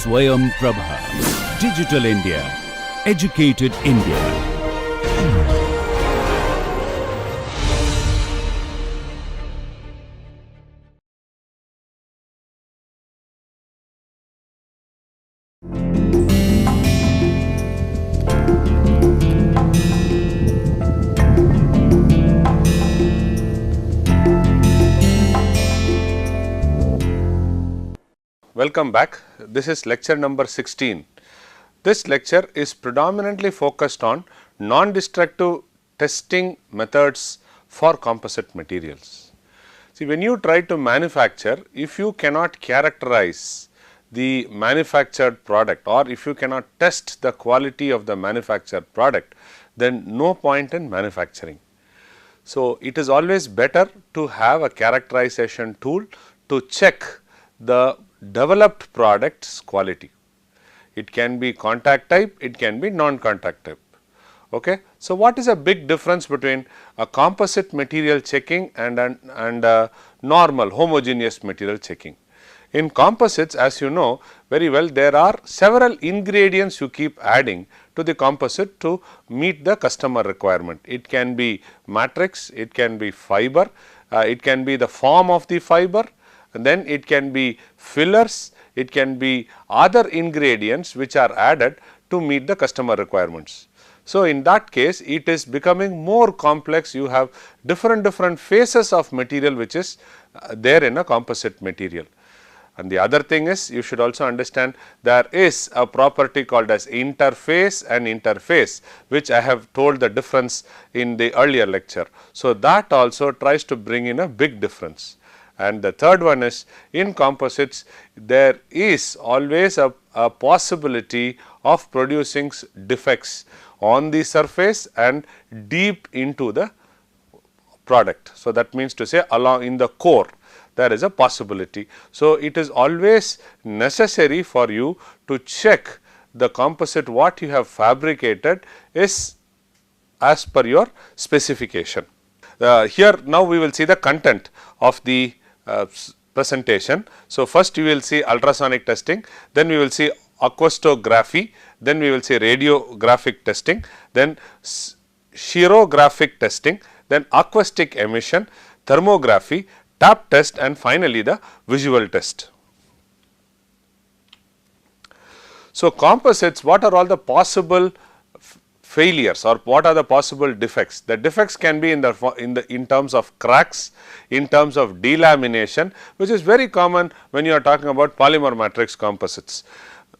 SwayamPrabha. Digital India. Educated India. Welcome back. This is lecture number 16. This lecture is predominantly focused on non-destructive testing methods for composite materials. See, when you try to manufacture, if you cannot characterize the manufactured product or if you cannot test the quality of the manufactured product, then no point in manufacturing. So, it is always better to have a characterization tool to check the developed product's quality. It can be contact type, it can be non-contact type. Okay. So, what is a big difference between a composite material checking and a normal homogeneous material checking? In composites, as you know very well, there are several ingredients you keep adding to the composite to meet the customer requirement. It can be matrix, it can be fiber, it can be the form of the fiber, and then it can be fillers, it can be other ingredients which are added to meet the customer requirements. So, in that case it is becoming more complex. You have different phases of material which is there in a composite material. And the other thing is, you should also understand there is a property called as interface and interface, which I have told the difference in the earlier lecture. So, that also tries to bring in a big difference. And the third one is, in composites there is always a possibility of producing defects on the surface and deep into the product. So, that means to say along in the core there is a possibility. So, it is always necessary for you to check the composite what you have fabricated is as per your specification. Here now we will see the content of the presentation. So, first you will see ultrasonic testing, then we will see acoustography, then we will see radiographic testing, then xerographic testing, then acoustic emission, thermography, tap test, and finally the visual test. So, composites, what are all the possible failures or what are the possible defects? The defects can be in terms of cracks, in terms of delamination, which is very common when you are talking about polymer matrix composites.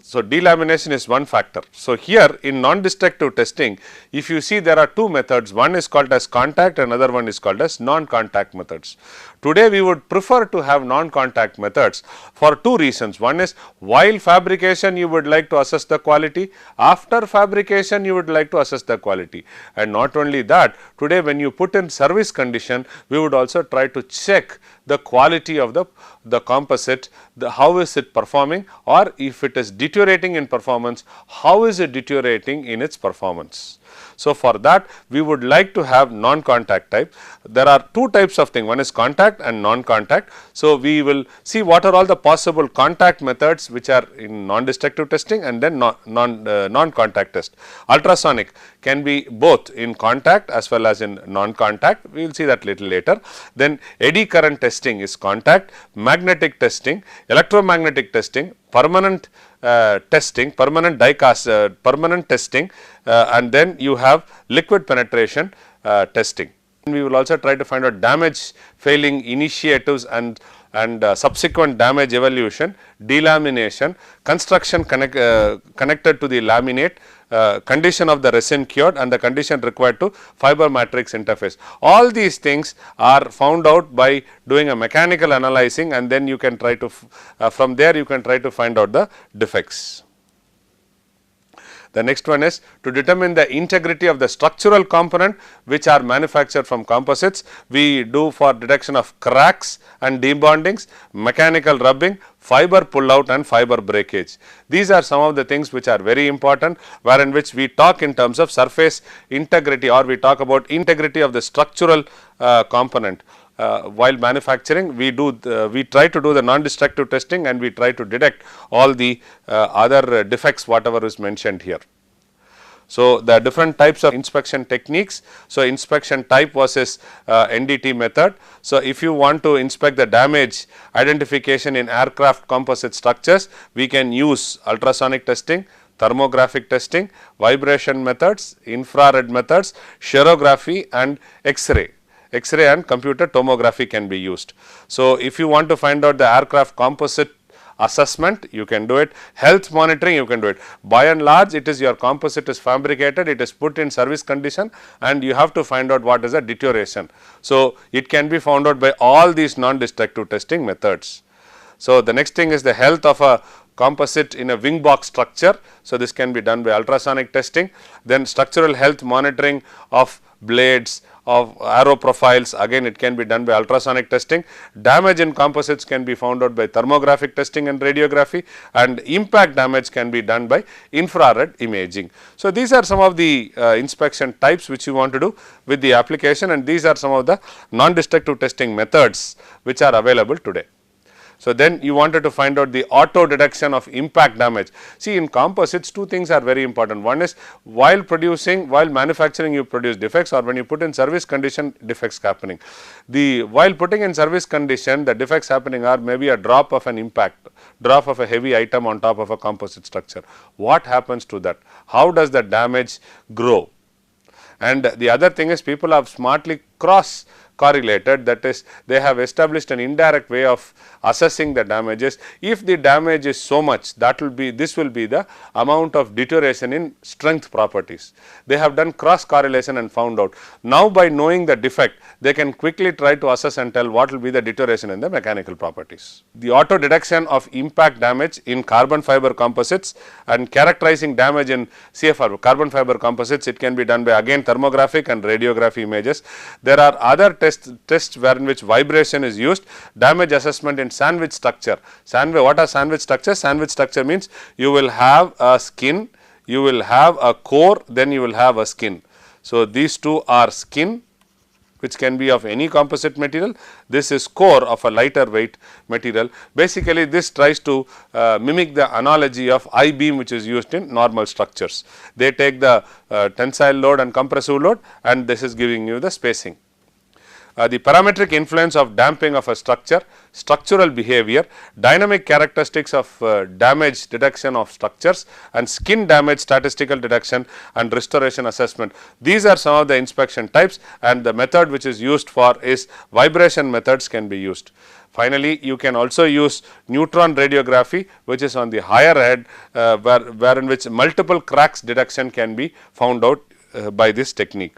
So, delamination is one factor. So, here in non-destructive testing, if you see there are two methods, one is called as contact, another one is called as non-contact methods. Today we would prefer to have non-contact methods for two reasons. One is, while fabrication you would like to assess the quality, after fabrication you would like to assess the quality. And not only that, today when you put in service condition, we would also try to check the quality of the composite, how is it performing, or if it is deteriorating in performance, how is it deteriorating in its performance. So, for that we would like to have non-contact type. There are two types of thing, one is contact and non-contact. So, we will see what are all the possible contact methods which are in non-destructive testing and then non-contact test. Ultrasonic can be both in contact as well as in non-contact, we will see that little later. Then eddy current testing is contact, magnetic testing, electromagnetic testing, permanent testing, permanent die cast, permanent testing, and then you have liquid penetration testing. We will also try to find out damage failing initiatives and subsequent damage evaluation, delamination, construction connected to the laminate, condition of the resin cured and the condition required to fiber matrix interface. All these things are found out by doing a mechanical analyzing, and then you can try to from there you can try to find out the defects. The next one is to determine the integrity of the structural component which are manufactured from composites. We do for detection of cracks and debondings, mechanical rubbing, fiber pull out and fiber breakage. These are some of the things which are very important, wherein which we talk in terms of surface integrity, or we talk about integrity of the structural component. while manufacturing we try to do the non-destructive testing and we try to detect all the other defects whatever is mentioned here. So, the different types of inspection techniques. So, inspection type versus NDT method. So, if you want to inspect the damage identification in aircraft composite structures, we can use ultrasonic testing, thermographic testing, vibration methods, infrared methods, xerography and X-ray. X-ray and computer tomography can be used. So, if you want to find out the aircraft composite assessment, you can do it. Health monitoring, you can do it. By and large, it is your composite is fabricated, it is put in service condition and you have to find out what is the deterioration. So, it can be found out by all these non-destructive testing methods. So, the next thing is the health of a composite in a wing box structure. So, this can be done by ultrasonic testing. Then structural health monitoring of blades, of arrow profiles, again it can be done by ultrasonic testing. Damage in composites can be found out by thermographic testing and radiography, and impact damage can be done by infrared imaging. So, these are some of the inspection types which you want to do with the application, and these are some of the non-destructive testing methods which are available today. So, then you wanted to find out the auto detection of impact damage. See, in composites two things are very important. One is while manufacturing you produce defects, or when you put in service condition defects happening. While putting in service condition the defects happening are maybe a drop of an impact, drop of a heavy item on top of a composite structure. What happens to that? How does the damage grow? And the other thing is people have smartly cross correlated, that is they have established an indirect way of assessing the damages. If the damage is so much, this will be the amount of deterioration in strength properties. They have done cross correlation and found out. Now, by knowing the defect, they can quickly try to assess and tell what will be the deterioration in the mechanical properties. The auto detection of impact damage in carbon fiber composites and characterizing damage in CFR carbon fiber composites, it can be done by again thermographic and radiography images. There are other tests wherein which vibration is used. Damage assessment in sandwich structure. What are sandwich structures? Sandwich structure means you will have a skin, you will have a core, then you will have a skin. So, these two are skin, which can be of any composite material. This is core of a lighter weight material. Basically, this tries to mimic the analogy of I-beam which is used in normal structures. They take the tensile load and compressive load, and this is giving you the spacing. The parametric influence of damping of a structure, structural behavior, dynamic characteristics of damage detection of structures, and skin damage statistical detection and restoration assessment. These are some of the inspection types, and the method which is used for is vibration methods can be used. Finally, you can also use neutron radiography, which is on the higher head, wherein which multiple cracks detection can be found out by this technique.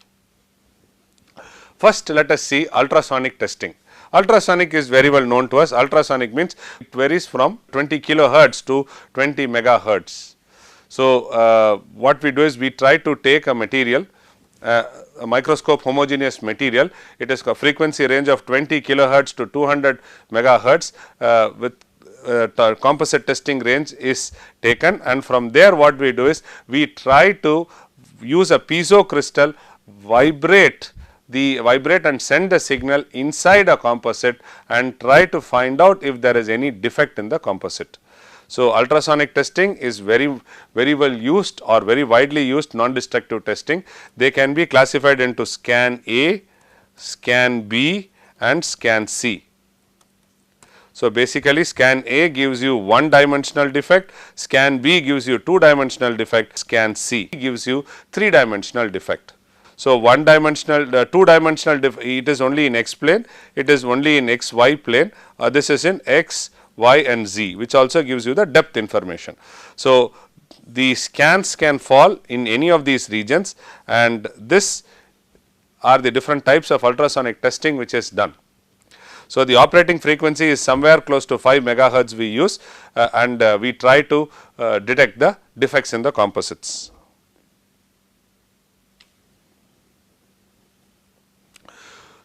First, let us see ultrasonic testing. Ultrasonic is very well known to us. Ultrasonic means it varies from 20 kilohertz to 20 megahertz. So, what we do is we try to take a material, a microscope homogeneous material. It is a frequency range of 20 kilohertz to 200 megahertz with composite testing range is taken, and from there what we do is we try to use a piezo crystal, vibrate and send the signal inside a composite and try to find out if there is any defect in the composite. So, ultrasonic testing is very well used or very widely used non-destructive testing. They can be classified into scan A, scan B and scan C. So, basically scan A gives you one dimensional defect, scan B gives you two dimensional defect, scan C gives you three dimensional defect. So, one dimensional, two dimensional, it is only in x plane, it is only in x y plane, this is in x, y and z, which also gives you the depth information. So, the scans can fall in any of these regions, and this are the different types of ultrasonic testing which is done. So, the operating frequency is somewhere close to 5 megahertz we use, and we try to detect the defects in the composites.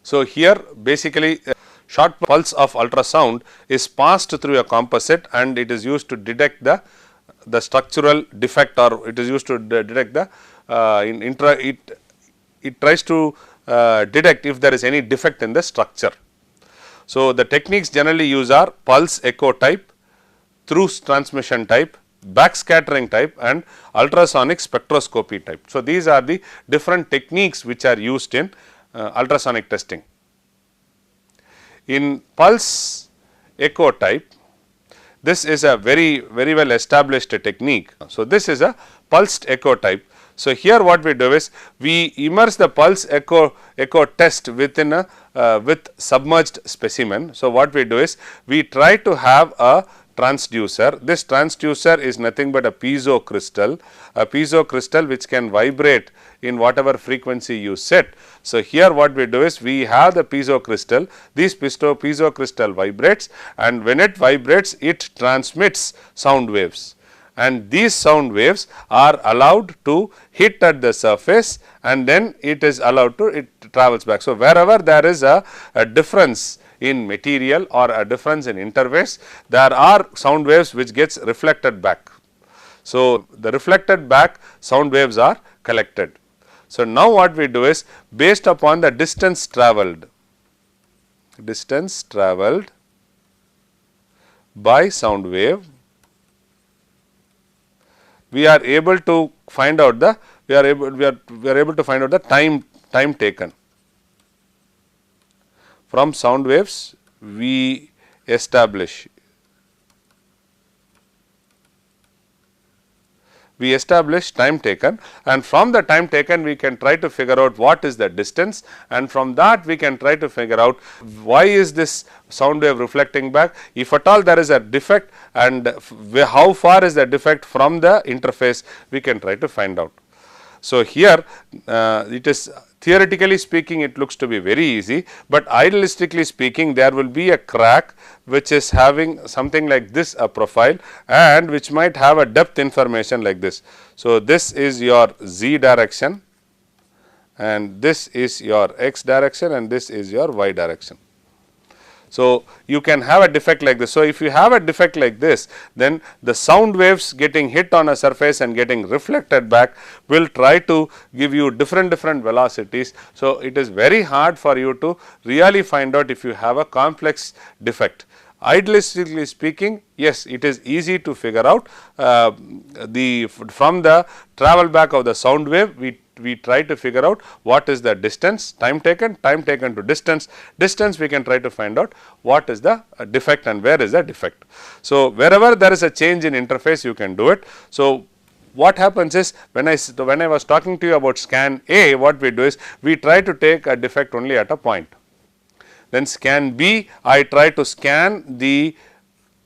So, here basically short pulse of ultrasound is passed through a composite, and it is used to detect the structural defect, or it is used to detect the it tries to detect if there is any defect in the structure. So, the techniques generally used are pulse echo type, through transmission type, backscattering type and ultrasonic spectroscopy type. So, these are the different techniques which are used in ultrasonic testing. In pulse echo type, this is a very well established technique. So, this is a pulsed echo type. So, here what we do is we immerse the pulse echo test within a with submerged specimen. So, what we do is we try to have a transducer. This transducer is nothing but a piezo crystal which can vibrate in whatever frequency you set. So, here what we do is we have the piezo crystal, this piezo crystal vibrates, and when it vibrates it transmits sound waves, and these sound waves are allowed to hit at the surface and then it is allowed to, it travels back. So, wherever there is a difference in material or a difference in interface, there are sound waves which gets reflected back. So, the reflected back sound waves are collected. So, now what we do is based upon the distance traveled by sound wave, we are able to find out the time taken. From sound waves we establish time taken, and from the time taken we can try to figure out what is the distance, and from that we can try to figure out why is this sound wave reflecting back, if at all there is a defect, and how far is the defect from the interface, we can try to find out. So, here it is theoretically speaking it looks to be very easy, but idealistically speaking there will be a crack which is having something like this, a profile, and which might have a depth information like this. So, this is your z direction and this is your x direction and this is your y direction. So, you can have a defect like this. So, if you have a defect like this, then the sound waves getting hit on a surface and getting reflected back will try to give you different velocities. So, it is very hard for you to really find out if you have a complex defect. Idealistically speaking, yes, it is easy to figure out from the travel back of the sound wave, we try to figure out what is the distance, time taken to distance we can try to find out what is the defect and where is the defect. So, wherever there is a change in interface you can do it. So, what happens is when I was talking to you about scan A, what we do is we try to take a defect only at a point. Then scan B, I try to scan the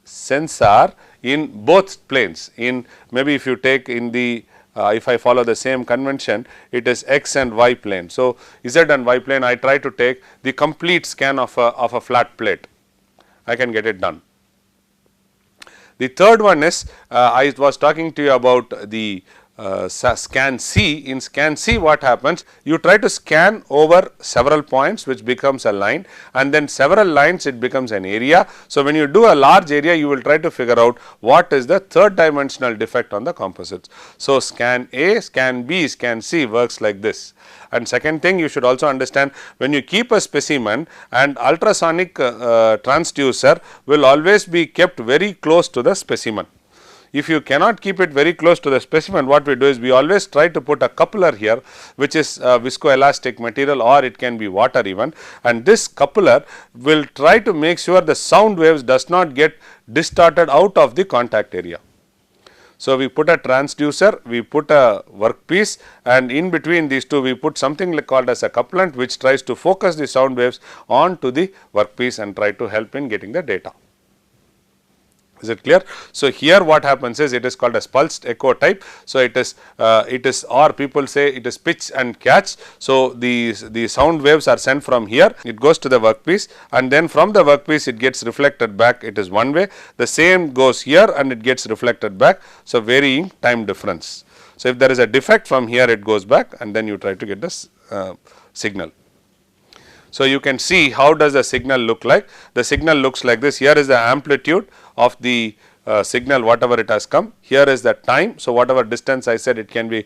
sensor in both planes, in maybe if you take in the if I follow the same convention, it is x and y plane. So, z and y plane I try to take the complete scan of a flat plate, I can get it done. The third one is I was talking to you about the scan C. In scan C what happens, you try to scan over several points which becomes a line, and then several lines it becomes an area. So, when you do a large area you will try to figure out what is the third dimensional defect on the composites. So, scan A, scan B, scan C works like this. And second thing, you should also understand, when you keep a specimen, and ultrasonic transducer will always be kept very close to the specimen. If you cannot keep it very close to the specimen, what we do is we always try to put a coupler here, which is viscoelastic material, or it can be water even, and this coupler will try to make sure the sound waves does not get distorted out of the contact area. So, we put a transducer, we put a workpiece, and in between these two we put something called as a couplant, which tries to focus the sound waves onto the workpiece and try to help in getting the data. Is it clear? So, here what happens is it is called as pulsed echo type. So, it is or people say it is pitch and catch. So, the sound waves are sent from here, it goes to the workpiece, and then from the workpiece it gets reflected back, it is one way. The same goes here and it gets reflected back. So, varying time difference. So, if there is a defect from here it goes back and then you try to get this signal. So, you can see how does the signal look like. The signal looks like this. Here is the amplitude of the signal whatever it has come. Here is the time. So, whatever distance I said, it can be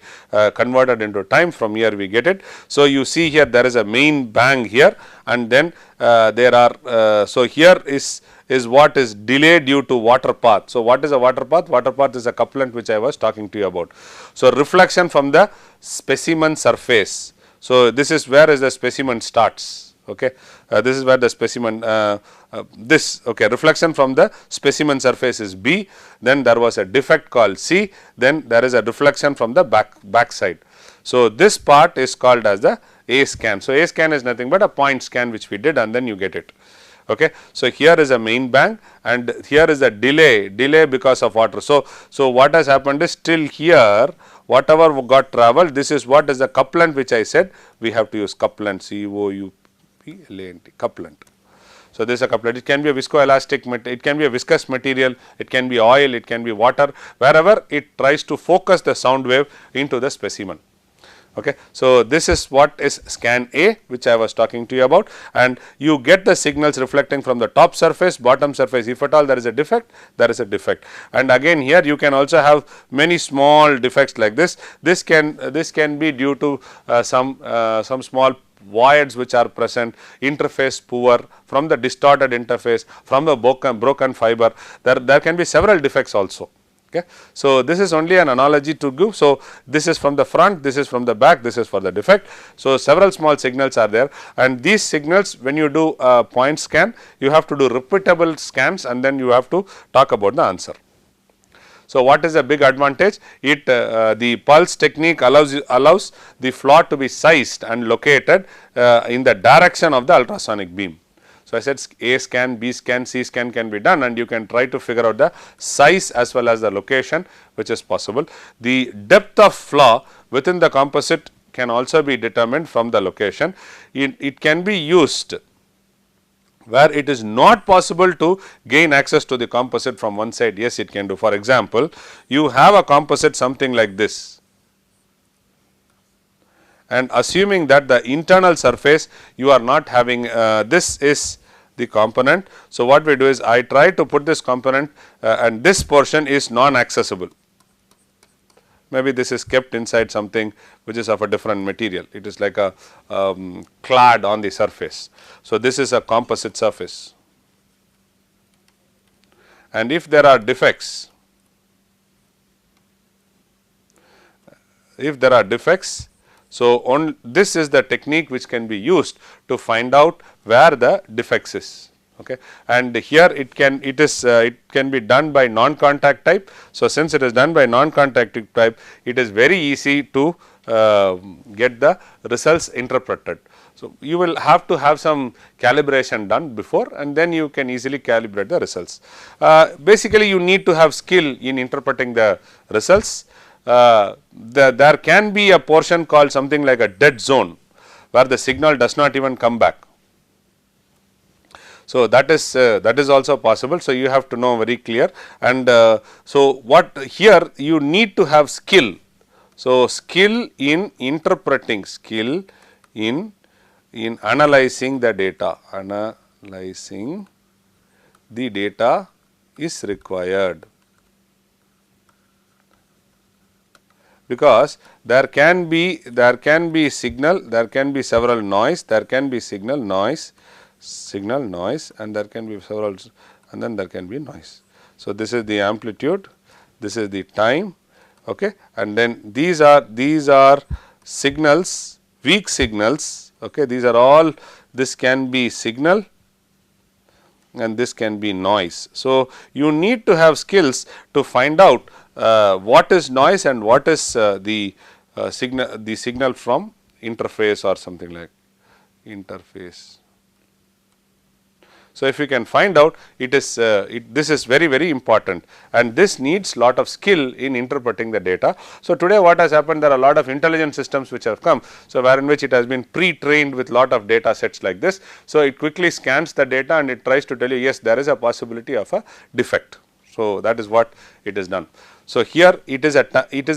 converted into time. From here we get it. So, you see here there is a main bang here, and then there are so here is what is delay due to water path. So, what is a water path? Water path is a couplant which I was talking to you about. So, reflection from the specimen surface. So, this is where is the specimen starts. Okay, this is where the specimen reflection from the specimen surface is B. Then there was a defect called C. Then there is a reflection from the back side. So, this part is called as the A scan. So, A scan is nothing but a point scan which we did, and then you get it. Okay. So, here is a main bang, and here is a delay because of water. So, what has happened is till here whatever got traveled, this is what is the couplant which I said we have to use couplant, COUPLANT, couplant. So, this is a couplant. It can be a viscoelastic, it can be a viscous material, it can be oil, it can be water, wherever it tries to focus the sound wave into the specimen. Okay. So, this is what is scan A which I was talking to you about, and you get the signals reflecting from the top surface, bottom surface. If at all there is a defect, there is a defect. And again here you can also have many small defects like this. This can be due to some small voids which are present, interface poor, from the distorted interface, from the broken fiber. There can be several defects also. Okay. So, this is only an analogy to give. So, this is from the front, this is from the back, this is for the defect. So, several small signals are there, and these signals, when you do a point scan, you have to do repeatable scans, and then you have to talk about the answer. So, what is the big advantage? The pulse technique allows the flaw to be sized and located in the direction of the ultrasonic beam. So, I said A scan, B scan, C scan can be done, and you can try to figure out the size as well as the location which is possible. The depth of flaw within the composite can also be determined from the location. It can be used where it is not possible to gain access to the composite from one side. Yes, it can do. For example, you have a composite something like this, and assuming that the internal surface you are not having, this is the component. So, what we do is I try to put this component and this portion is non-accessible. Maybe this is kept inside something which is of a different material. It is like a clad on the surface. So, this is a composite surface, and if there are defects, so this is the technique which can be used to find out where the defects is. Okay. And here it can be done by non-contact type. So, since it is done by non-contact type, it is very easy to get the results interpreted. So, you will have to have some calibration done before, and then you can easily calibrate the results. Basically, you need to have skill in interpreting the results. There can be a portion called something like a dead zone, where the signal does not even come back. So, that is also possible. So, you have to know very clear, and so what here you need to have skill. So, skill in interpreting, skill in analyzing the data, analyzing the data is required, because there can be signal, there can be several noise, there can be signal noise, and there can be several, and then there can be noise. So, this is the amplitude, this is the time, okay, and then these are signals, weak signals, okay, these are all, this can be signal and this can be noise. So, you need to have skills to find out what is noise and what is the signal from interface or something like interface. So, if you can find out, this is very, very important, and this needs lot of skill in interpreting the data. So, today what has happened, there are a lot of intelligent systems which have come. So, wherein which it has been pre-trained with lot of data sets like this. So, it quickly scans the data and it tries to tell you, yes, there is a possibility of a defect. So, that is what it is done. So, here it is a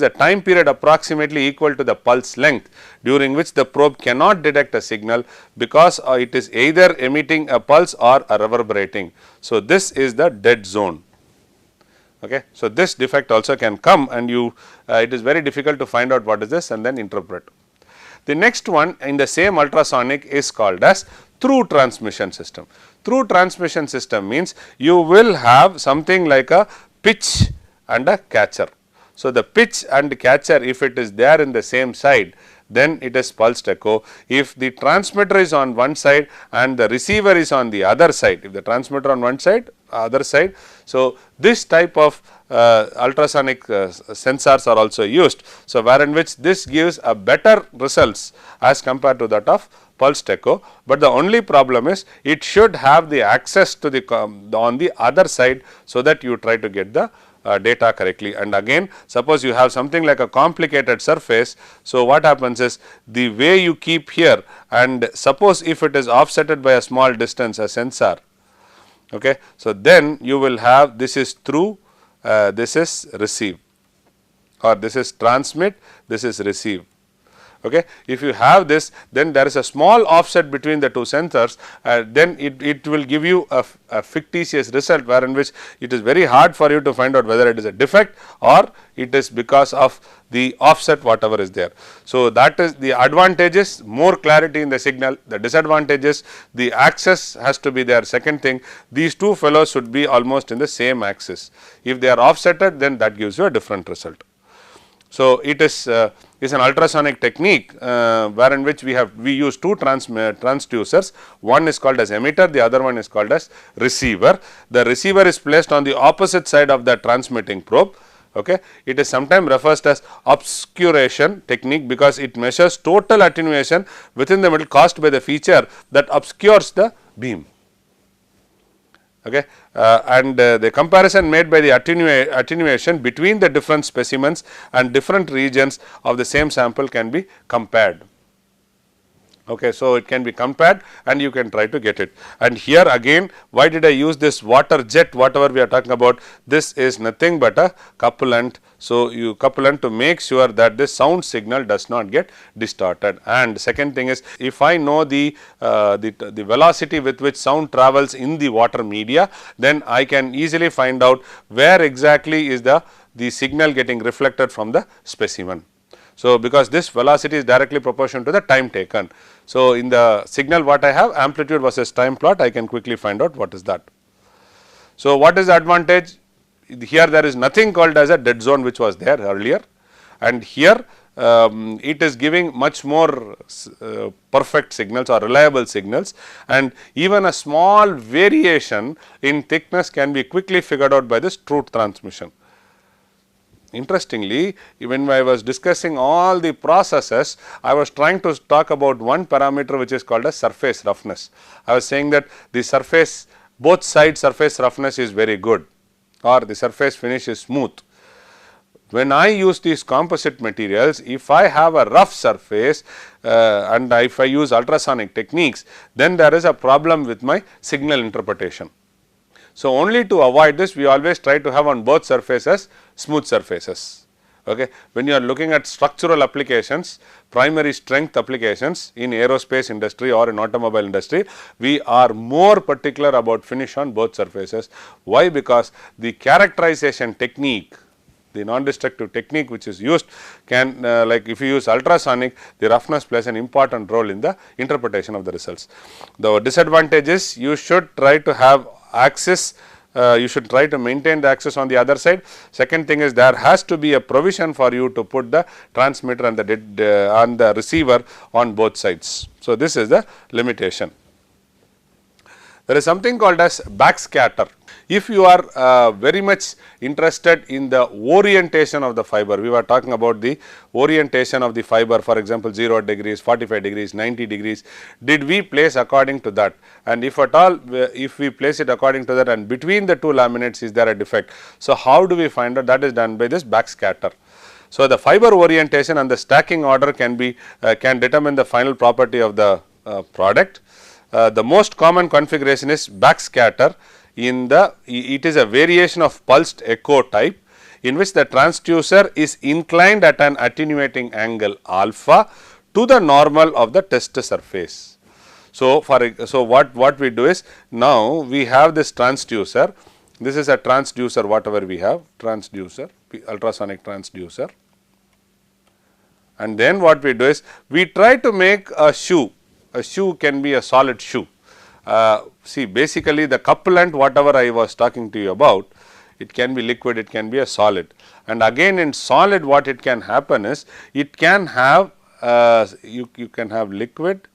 time period approximately equal to the pulse length, during which the probe cannot detect a signal, because it is either emitting a pulse or a reverberating. So, this is the dead zone. Okay. So, this defect also can come, and you it is very difficult to find out what is this and then interpret. The next one in the same ultrasonic is called as through transmission system. Through transmission system means you will have something like a pitch and a catcher. So, the pitch and catcher, if it is there in the same side, then it is pulsed echo. If the transmitter is on one side and the receiver is on the other side, if the transmitter on one side, other side. So, this type of ultrasonic sensors are also used. So, wherein which this gives a better results as compared to that of pulsed echo, but the only problem is it should have the access to the on the other side, so that you try to get the data correctly. And again, suppose you have something like a complicated surface. So, what happens is the way you keep here, and suppose if it is offsetted by a small distance, a sensor. Okay. So, then you will have this is through, this is receive, or this is transmit, this is receive. Okay. If you have this, then there is a small offset between the two sensors, then it will give you a fictitious result, wherein which it is very hard for you to find out whether it is a defect or it is because of the offset whatever is there. So, that is the advantages, more clarity in the signal. The disadvantages, the axis has to be there. Second thing, these two fellows should be almost in the same axis. If they are offsetted, then that gives you a different result. So, it is an ultrasonic technique wherein which we use two transducers. One is called as emitter, the other one is called as receiver. The receiver is placed on the opposite side of the transmitting probe. Okay. It is sometimes referred as obscuration technique, because it measures total attenuation within the middle caused by the feature that obscures the beam. Okay. The comparison made by the attenuation between the different specimens and different regions of the same sample can be compared. Okay. So, it can be compared and you can try to get it. And here again, why did I use this water jet, whatever we are talking about? This is nothing but a couplant. So, you couplant to make sure that this sound signal does not get distorted. And second thing is, if I know the velocity with which sound travels in the water media, then I can easily find out where exactly is the signal getting reflected from the specimen. So, because this velocity is directly proportional to the time taken. So, in the signal what I have, amplitude versus time plot, I can quickly find out what is that. So, what is the advantage? Here there is nothing called as a dead zone, which was there earlier, and here it is giving much more perfect signals or reliable signals, and even a small variation in thickness can be quickly figured out by this truth transmission. Interestingly, when I was discussing all the processes, I was trying to talk about one parameter which is called as surface roughness. I was saying that the surface, both side surface roughness is very good, or the surface finish is smooth. When I use these composite materials, if I have a rough surface and if I use ultrasonic techniques, then there is a problem with my signal interpretation. So, only to avoid this, we always try to have on both surfaces smooth surfaces. Okay. When you are looking at structural applications, primary strength applications in aerospace industry or in automobile industry, we are more particular about finish on both surfaces. Why? Because the characterization technique, the non-destructive technique which is used can like if you use ultrasonic, the roughness plays an important role in the interpretation of the results. The disadvantage is you should try to have axis, you should try to maintain the axis on the other side. Second thing is there has to be a provision for you to put the transmitter and the receiver on both sides. So, this is the limitation. There is something called as backscatter. If you are very much interested in the orientation of the fiber, we were talking about the orientation of the fiber, for example, 0 degrees, 45 degrees, 90 degrees, did we place according to that? And if at all, if we place it according to that and between the two laminates is there a defect. So, how do we find out? That is done by this backscatter. So, the fiber orientation and the stacking order can determine the final property of the product. The most common configuration is backscatter. It is a variation of pulsed echo type, in which the transducer is inclined at an attenuating angle alpha to the normal of the test surface. So, what we do is, now we have this transducer This is a transducer, whatever we have, transducer, ultrasonic transducer. And then what we do is, we try to make a shoe. A shoe can be a solid shoe. See, basically the couplant, whatever I was talking to you about, it can be liquid, it can be a solid. And again in solid, what it can happen is, it can have you can have liquid,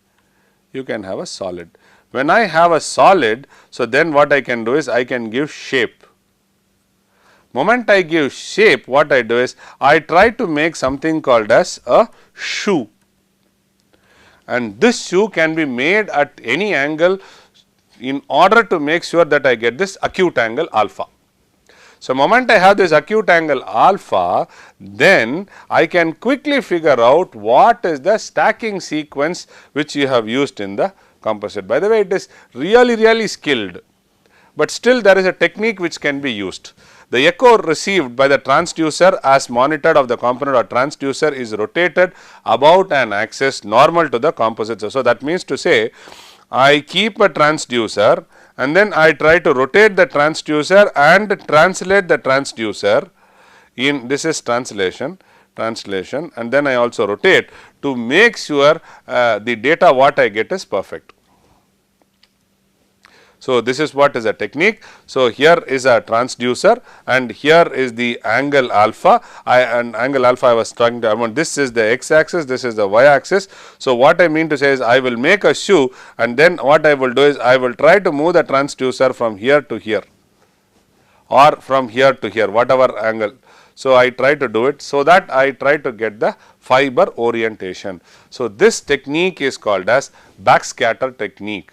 you can have a solid. When I have a solid, so then what I can do is, I can give shape. Moment I give shape, what I do is, I try to make something called as a shoe, and this shoe can be made at any angle in order to make sure that I get this acute angle alpha. So, moment I have this acute angle alpha, then I can quickly figure out what is the stacking sequence which you have used in the composite. By the way, it is really skilled, but still there is a technique which can be used. The echo received by the transducer as monitored of the component or transducer is rotated about an axis normal to the composite. So, that means to say, I keep a transducer and then I try to rotate the transducer and translate the transducer in, this is translation, and then I also rotate to make sure the data what I get is perfect. So, this is what is a technique. So, here is a transducer and here is the angle alpha. Angle alpha I was talking to about, this is the x axis, this is the y axis. So, what I mean to say is, I will make a shoe and then what I will do is, I will try to move the transducer from here to here or from here to here, whatever angle. So, I try to do it, so that I try to get the fiber orientation. So, this technique is called as backscatter technique.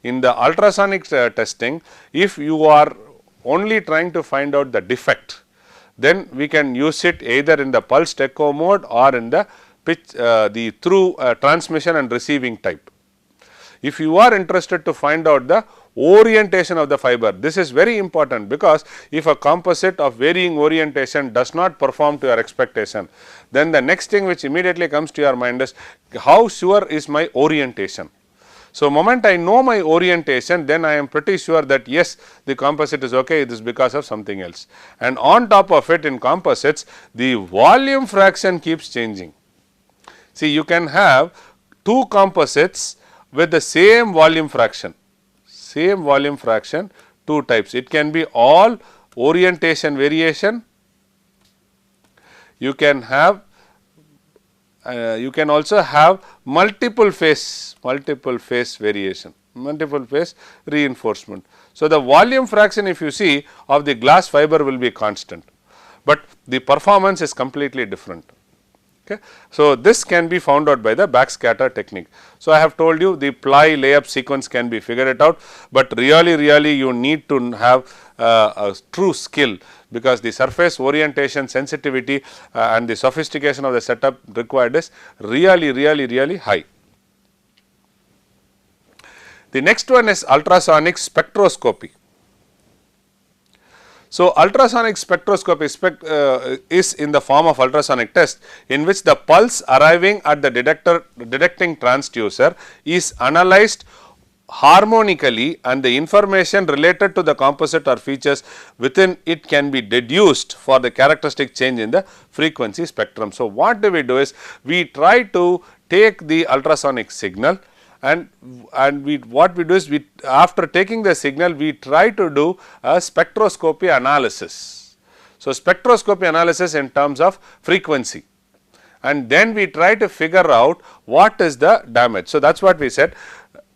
In the ultrasonic testing, if you are only trying to find out the defect, then we can use it either in the pulsed echo mode or in the pitch, the through transmission and receiving type. If you are interested to find out the orientation of the fiber, this is very important, because if a composite of varying orientation does not perform to your expectation, then the next thing which immediately comes to your mind is, how sure is my orientation? So, moment I know my orientation, then I am pretty sure that yes, the composite is okay, it is because of something else. And on top of it, in composites, the volume fraction keeps changing. See, you can have two composites with the same volume fraction, two types. It can be all orientation variation, you can have you can also have multiple phase variation, multiple phase reinforcement. So, the volume fraction, if you see, of the glass fiber will be constant, but the performance is completely different. Okay. So, this can be found out by the backscatter technique. So, I have told you the ply layup sequence can be figured it out, but really you need to have a true skill, because the surface orientation sensitivity and the sophistication of the setup required is really high. The next one is ultrasonic spectroscopy. So, ultrasonic spectroscopy is in the form of ultrasonic test, in which the pulse arriving at the detecting transducer is analyzed harmonically, and the information related to the composite or features within it can be deduced for the characteristic change in the frequency spectrum. So, what do is, we try to take the ultrasonic signal, and what we do is, after taking the signal, we try to do a spectroscopy analysis. So, spectroscopy analysis in terms of frequency, and then we try to figure out what is the damage. So, that is what we said,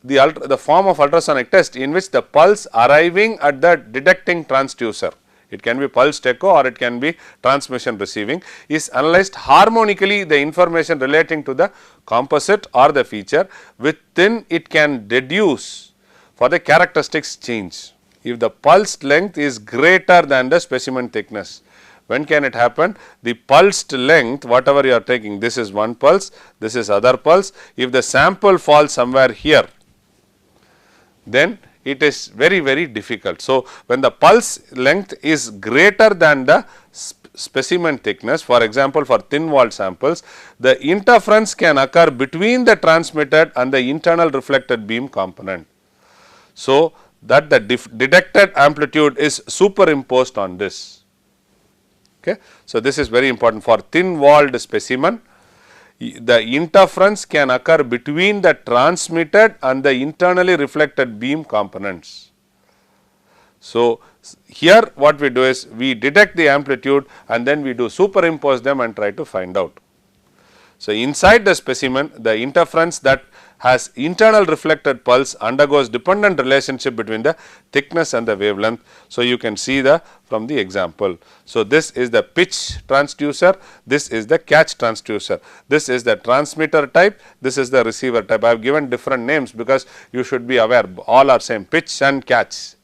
the form of ultrasonic test in which the pulse arriving at the detecting transducer, it can be pulsed echo or it can be transmission receiving, is analyzed harmonically, the information relating to the composite or the feature within it can deduce for the characteristics change. If the pulsed length is greater than the specimen thickness, when can it happen? The pulsed length, whatever you are taking, this is one pulse, this is other pulse. If the sample falls somewhere here, then it is very difficult. So, when the pulse length is greater than the specimen thickness, for example, for thin walled samples, the interference can occur between the transmitted and the internal reflected beam component. So, that the detected amplitude is superimposed on this. Okay. So, this is very important for thin walled specimen. The interference can occur between the transmitted and the internally reflected beam components. So, here what we do is we detect the amplitude and then we do superimpose them and try to find out. So, inside the specimen, the interference that has internal reflected pulse undergoes dependent relationship between the thickness and the wavelength. So, you can see the from the example. So, this is the pitch transducer, this is the catch transducer, this is the transmitter type, this is the receiver type. I have given different names because you should be aware all are same, pitch and catch.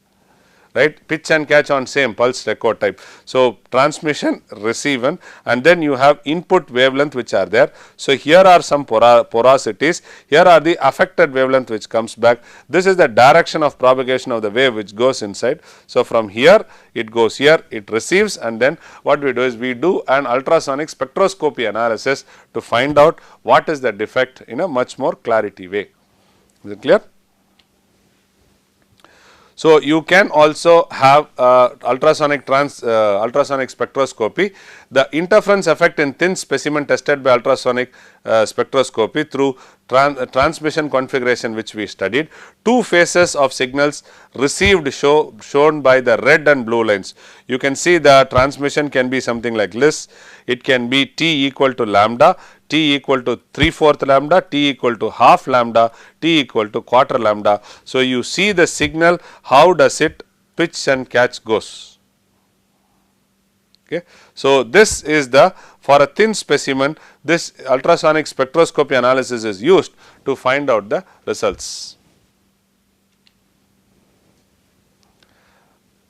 Right, pitch and catch on same pulse record type. So, transmission, receive, and then you have input wavelength which are there. So, here are some porosities, here are the affected wavelength which comes back. This is the direction of propagation of the wave which goes inside. So, from here it goes here, it receives, and then what we do is we do an ultrasonic spectroscopy analysis to find out what is the defect in a much more clarity way. Is it clear? So, you can also have ultrasonic spectroscopy. The interference effect in thin specimen tested by ultrasonic spectroscopy through transmission configuration which we studied. Two phases of signals received shown by the red and blue lines. You can see the transmission can be something like this. It can be T equal to lambda, T equal to 3/4 lambda, T equal to half lambda, T equal to quarter lambda. So, you see the signal, how does it pitch and catch goes. Okay. So, this is the for a thin specimen, this ultrasonic spectroscopy analysis is used to find out the results.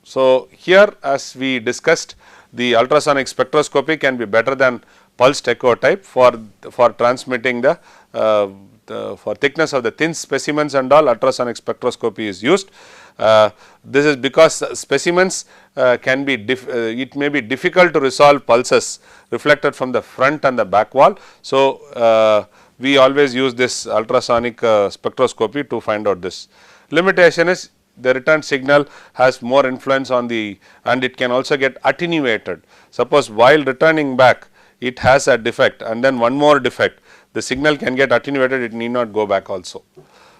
So, here as we discussed, the ultrasonic spectroscopy can be better than pulsed echo type for transmitting the for thickness of the thin specimens and all. Ultrasonic spectroscopy is used. This is because specimens can be it may be difficult to resolve pulses reflected from the front and the back wall. So, we always use this ultrasonic spectroscopy to find out this. Limitation is the return signal has more influence on the, and it can also get attenuated. Suppose while returning back it has a defect and then one more defect, the signal can get attenuated, it need not go back also.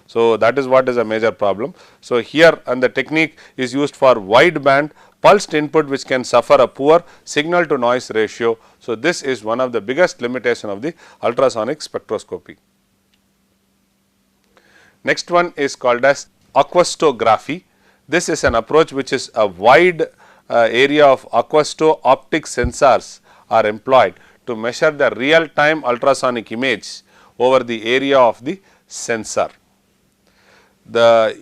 So, that is what is a major problem. So, here and the technique is used for wide band pulsed input which can suffer a poor signal to noise ratio. So, this is one of the biggest limitation of the ultrasonic spectroscopy. Next one is called as aquastography. This is an approach which is a wide area of aquasto-optic sensors are employed to measure the real time ultrasonic image over the area of the sensor. The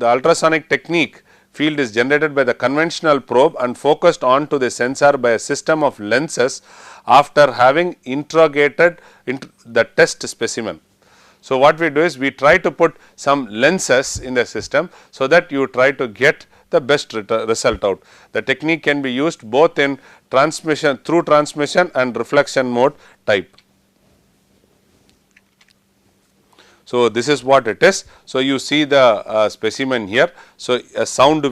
ultrasonic technique field is generated by the conventional probe and focused onto the sensor by a system of lenses after having interrogated the test specimen. So, what we do is we try to put some lenses in the system, so that you try to get the best result out. The technique can be used both in transmission, through transmission and reflection mode type. So, this is what it is. So, you see the specimen here. So, a sound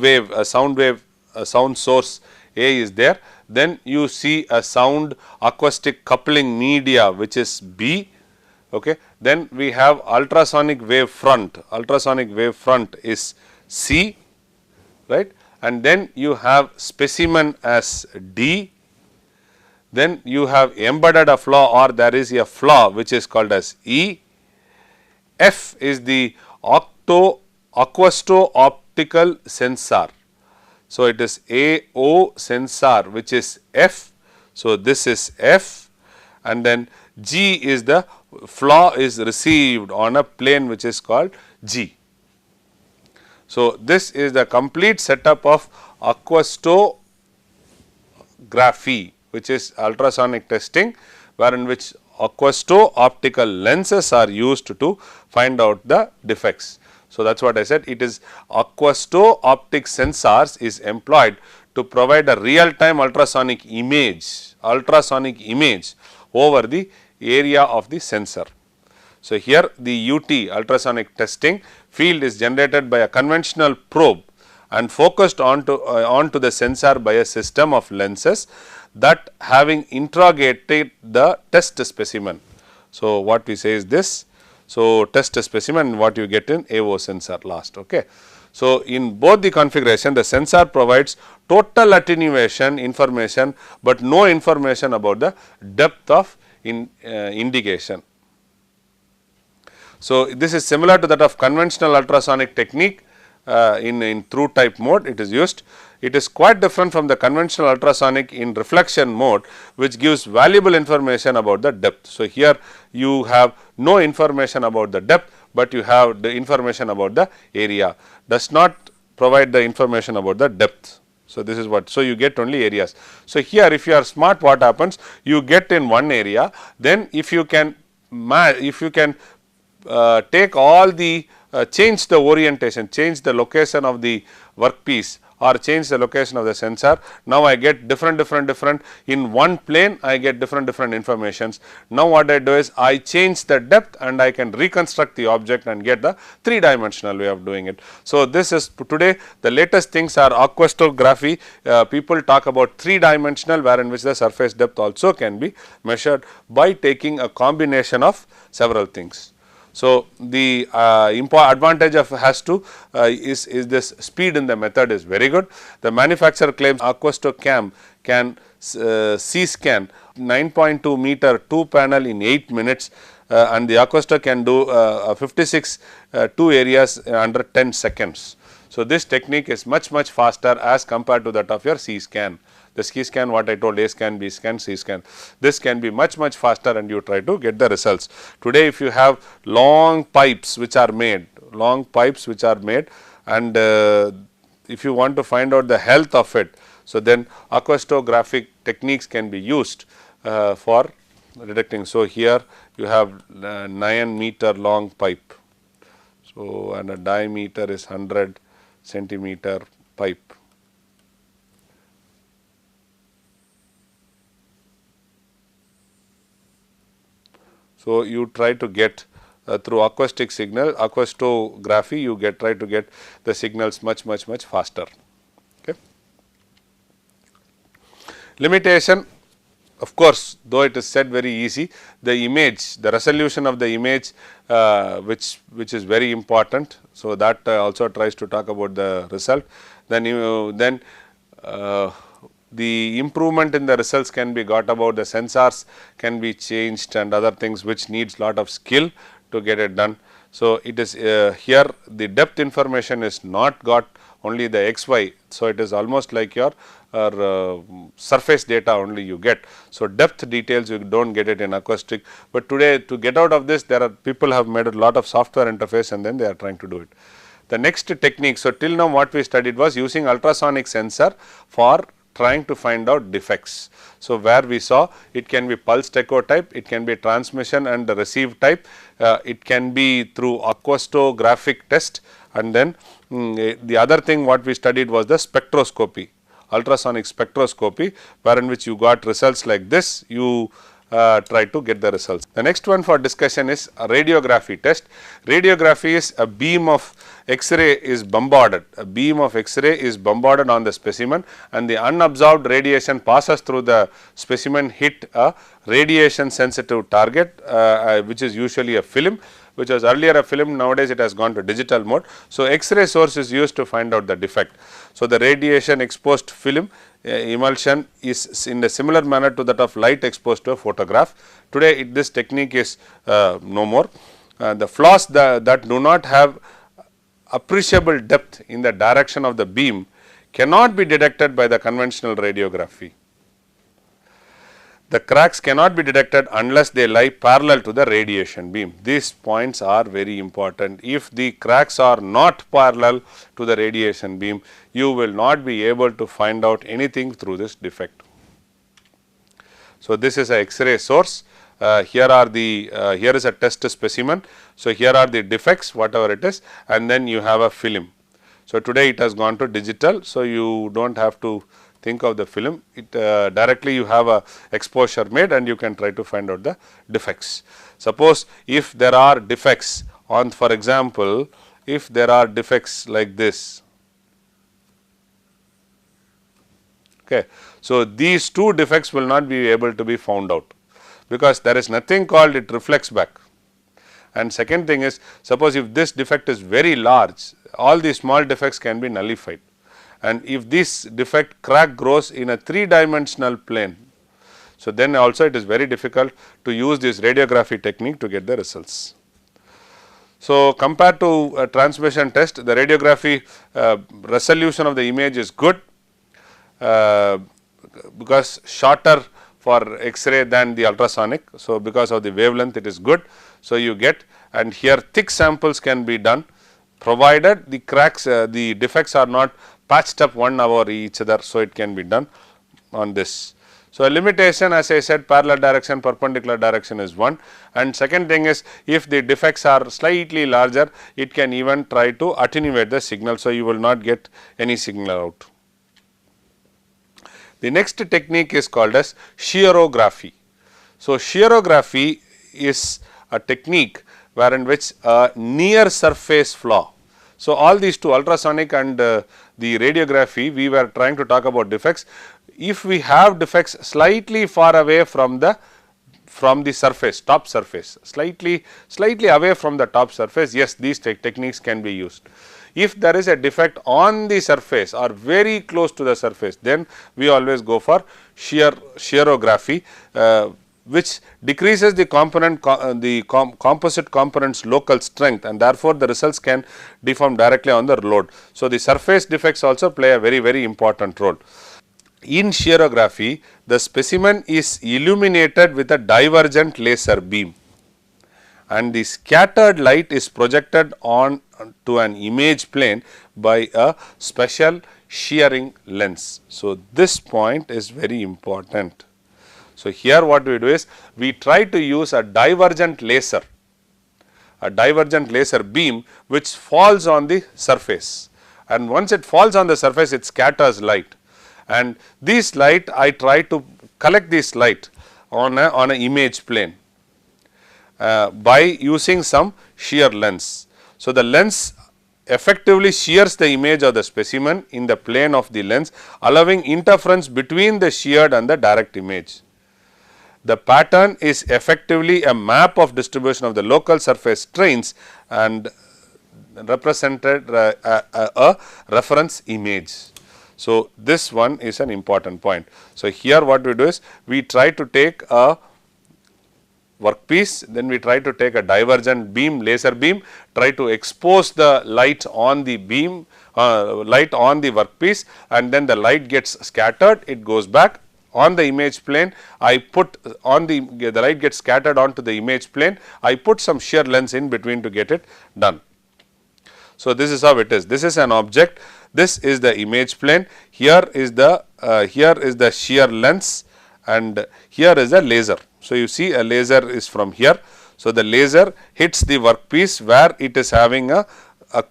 source A is there. Then you see a sound acoustic coupling media which is B. Okay. Then we have ultrasonic wave front. Ultrasonic wave front is C, right, and then you have specimen as D. Then you have embedded a flaw, or there is a flaw which is called as E. F is the aquasto-optical sensor. So, it is AO sensor which is F. So, this is F, and then G is the flaw is received on a plane which is called G. So, this is the complete setup of aquastography, which is ultrasonic testing, wherein which aquasto-optical lenses are used to find out the defects. So, that is what I said, it is aquasto-optic sensors is employed to provide a real time ultrasonic image over the area of the sensor. So, here the UT ultrasonic testing field is generated by a conventional probe and focused onto the sensor by a system of lenses that having interrogated the test specimen. So, what we say is this. So, test specimen what you get in AO sensor last. Okay. So, in both the configuration the sensor provides total attenuation information, but no information about the depth of indication. So, this is similar to that of conventional ultrasonic technique in through type mode it is used. It is quite different from the conventional ultrasonic in reflection mode, which gives valuable information about the depth. So, here you have no information about the depth, but you have the information about the area, does not provide the information about the depth. So, this is what, so you get only areas. So, here if you are smart, what happens, you get in one area, then if you can take all the change the orientation, change the location of the workpiece or change the location of the sensor. Now, I get different in one plane I get different informations. Now, what I do is I change the depth and I can reconstruct the object and get the 3-dimensional way of doing it. So, this is today the latest things are aquastography. People talk about 3-dimensional, wherein which the surface depth also can be measured by taking a combination of several things. So, the advantage of is this speed in the method is very good. The manufacturer claims AquastoCam can C-scan 9.2 meter 2 panel in 8 minutes and the Aquasto can do 56 2 areas under 10 seconds. So, this technique is much faster as compared to that of your C-scan. The C-scan what I told, A scan, B scan, C scan, this can be much faster and you try to get the results. Today if you have long pipes which are made and if you want to find out the health of it, so then aquastographic techniques can be used for detecting. So, here you have 9 meter long pipe, so and a diameter is 100 centimeter pipe. So, you try to get through acoustic signal, aquastography, you try to get the signals much faster. Okay. Limitation, of course, though it is said very easy, the image, the resolution of the image which is very important. So, that also tries to talk about the result. Then the improvement in the results can be got about the sensors can be changed and other things which needs lot of skill to get it done. So, it is here the depth information is not got only the XY. So, it is almost like your surface data only you get. So, depth details you do not get it in acoustic, but today to get out of this there are people have made a lot of software interface and then they are trying to do it. The next technique, so till now what we studied was using ultrasonic sensor for trying to find out defects. So, where we saw it can be pulsed echo type, it can be transmission and receive type, it can be through aquastographic test, and then the other thing what we studied was the spectroscopy, ultrasonic spectroscopy, wherein which you got results like this, you try to get the results. The next one for discussion is a radiography test. Radiography is a beam of X-ray is bombarded, on the specimen and the unabsorbed radiation passes through the specimen, hit a radiation sensitive target which is usually a film, which was earlier a film, nowadays it has gone to digital mode. So, X-ray source is used to find out the defect. So, the radiation exposed film emulsion is in a similar manner to that of light exposed to a photograph. Today this technique is no more. The flaws that do not have appreciable depth in the direction of the beam cannot be detected by the conventional radiography. The cracks cannot be detected unless they lie parallel to the radiation beam. These points are very important. If the cracks are not parallel to the radiation beam, you will not be able to find out anything through this defect. So, this is a X-ray source. Here is a test specimen. So, here are the defects whatever it is, and then you have a film. So, today it has gone to digital. So, you do not have to think of the film, it directly you have a exposure made and you can try to find out the defects. Suppose if there are defects on, for example, if there are defects like this, Okay. So, these two defects will not be able to be found out, because there is nothing called it reflects back. And second thing is, suppose if this defect is very large, all the small defects can be nullified, and if this defect crack grows in a 3-dimensional plane, so then also it is very difficult to use this radiography technique to get the results. So, compared to a transmission test, the radiography resolution of the image is good, because shorter for X-ray than the ultrasonic. So, because of the wavelength it is good. So, you get, and here thick samples can be done, provided the cracks, the defects are not patched up one over each other. So, it can be done on this. So, a limitation, as I said, parallel direction, perpendicular direction is one, and second thing is, if the defects are slightly larger, it can even try to attenuate the signal. So, you will not get any signal out. The next technique is called as shearography. So, shearography is a technique wherein which a near surface flaw. So, all these two, ultrasonic and the radiography, we were trying to talk about defects. If we have defects slightly far away from the surface, top surface, slightly away from the top surface, yes, these techniques can be used. If there is a defect on the surface or very close to the surface, then we always go for shearography, which decreases the composite component's local strength, and therefore, the results can deform directly on the load. So, the surface defects also play a very important role. In shearography, the specimen is illuminated with a divergent laser beam, and the scattered light is projected on to an image plane by a special shearing lens. So, this point is very important. So, here what we do is, we try to use a divergent laser beam which falls on the surface, and once it falls on the surface, it scatters light, and this light, I try to collect this light on an image plane by using some shear lens. So, the lens effectively shears the image of the specimen in the plane of the lens, allowing interference between the sheared and the direct image. The pattern is effectively a map of distribution of the local surface strains and represented a reference image. So, this one is an important point. So, here what we do is, we try to take a workpiece, then we try to take a divergent beam, laser beam, try to expose the light on the beam, light on the workpiece, and then the light gets scattered, it goes back on the image plane. I put on the light gets scattered onto the image plane, I put some shear lens in between to get it done. So, this is how it is. This is an object, this is the image plane, here is the shear lens, and here is a laser. So, you see a laser is from here. So, the laser hits the workpiece where it is having a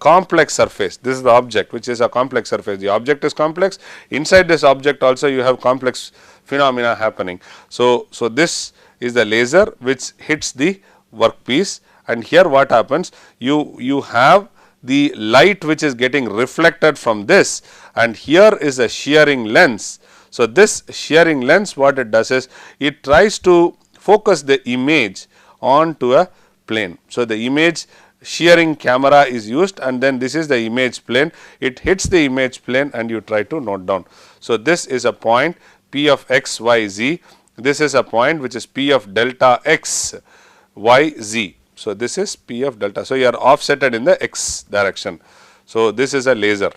complex surface. This is the object, which is a complex surface. The object is complex. Inside this object also you have complex phenomena happening. So, this is the laser which hits the workpiece, and here what happens? You have the light which is getting reflected from this, and here is a shearing lens. So, this shearing lens, what it does is, it tries to focus the image onto a plane. So, the image shearing camera is used, and then this is the image plane, it hits the image plane and you try to note down. So, this is a point P of x, y, z, this is a point which is P of delta x, y, z. So, this is P of delta. So, you are offsetted in the x direction. So, this is a laser.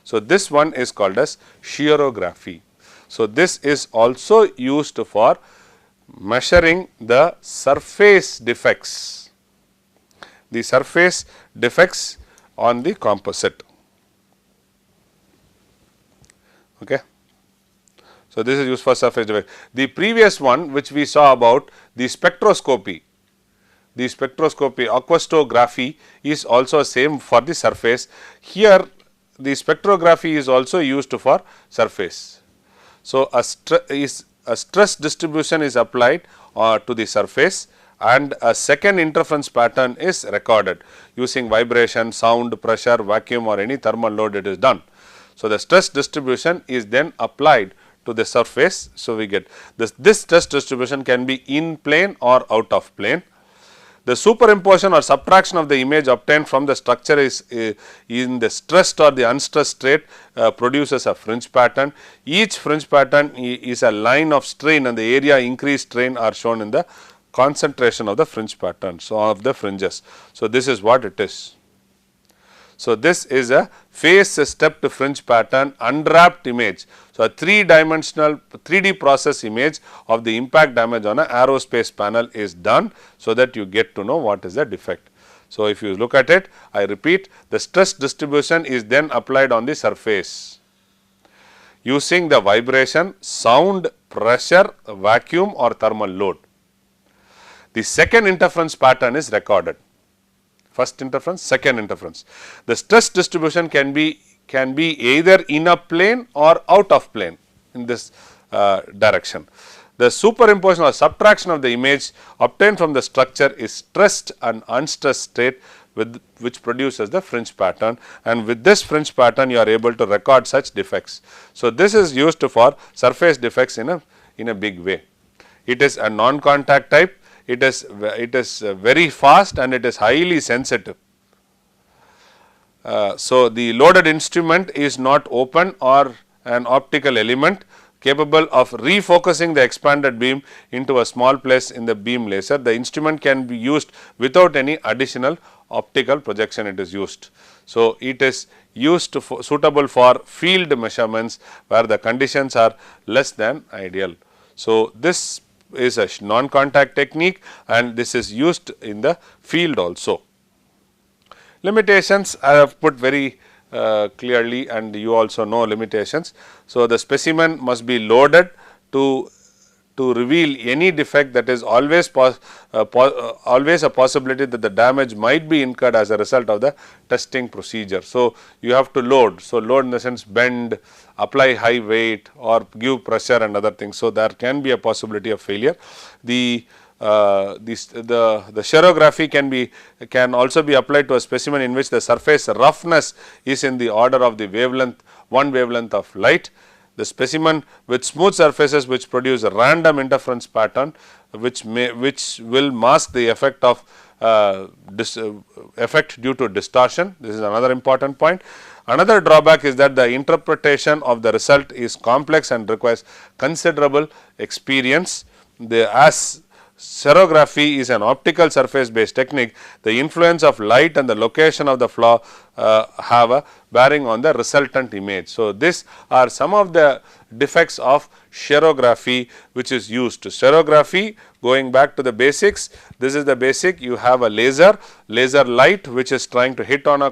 So, this one is called as shearography. So, this is also used for measuring the surface defects, on the composite. Okay. So, this is used for surface defect. The previous one which we saw about the spectroscopy, aquastography is also same for the surface. Here the spectrography is also used for surface. So, a stress distribution is applied to the surface, and a second interference pattern is recorded using vibration, sound, pressure, vacuum or any thermal load, it is done. So, the stress distribution is then applied to the surface. So, we get this stress distribution can be in plane or out of plane. The superimposition or subtraction of the image obtained from the structure is in the stressed or the unstressed state produces a fringe pattern. Each fringe pattern is a line of strain, and the area increased strain are shown in the concentration of the fringe pattern. So, of the fringes. So, this is what it is. So, this is a phase stepped fringe pattern unwrapped image. So, a 3-dimensional 3D process image of the impact damage on an aerospace panel is done, so that you get to know what is the defect. So, if you look at it, I repeat, the stress distribution is then applied on the surface using the vibration, sound, pressure, vacuum or thermal load. The second interference pattern is recorded. First interference, second interference. The stress distribution can be either in a plane or out of plane in this direction. The superimposition or subtraction of the image obtained from the structure is stressed and unstressed state which produces the fringe pattern, and with this fringe pattern you are able to record such defects. So, this is used for surface defects in a big way. It is a non-contact type. It is very fast and it is highly sensitive. So, the loaded instrument is not open or an optical element capable of refocusing the expanded beam into a small place in the beam laser. The instrument can be used without any additional optical projection it is used. So, it is used suitable for field measurements where the conditions are less than ideal. So, this is a non-contact technique and this is used in the field also. Limitations I have put very clearly, and you also know limitations. So, the specimen must be loaded to reveal any defect. That is always a possibility that the damage might be incurred as a result of the testing procedure. So, you have to load. So, load in the sense bend, apply high weight or give pressure and other things. So, there can be a possibility of failure. The xerography can also be applied to a specimen in which the surface roughness is in the order of the one wavelength of light. The specimen with smooth surfaces which produce a random interference pattern which will mask the effect of effect due to distortion. This is another important point. Another drawback is that the interpretation of the result is complex and requires considerable experience. As xerography is an optical surface based technique, the influence of light and the location of the flaw have a bearing on the resultant image. So, these are some of the defects of xerography which is used. Xerography, going back to the basics, this is the basic. You have a laser light which is trying to hit on a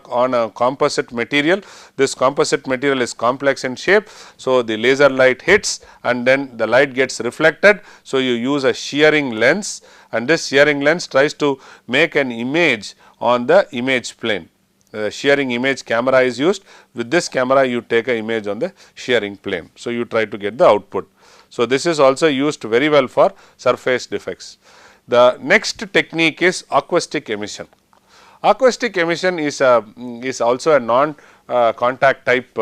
composite material. This composite material is complex in shape. So, the laser light hits and then the light gets reflected. So, you use a shearing lens, and this shearing lens tries to make an image on the image plane. Shearing image camera is used. With this camera you take an image on the shearing plane. So, you try to get the output. So, this is also used very well for surface defects. The next technique is acoustic emission. Acoustic emission is also a non-contact type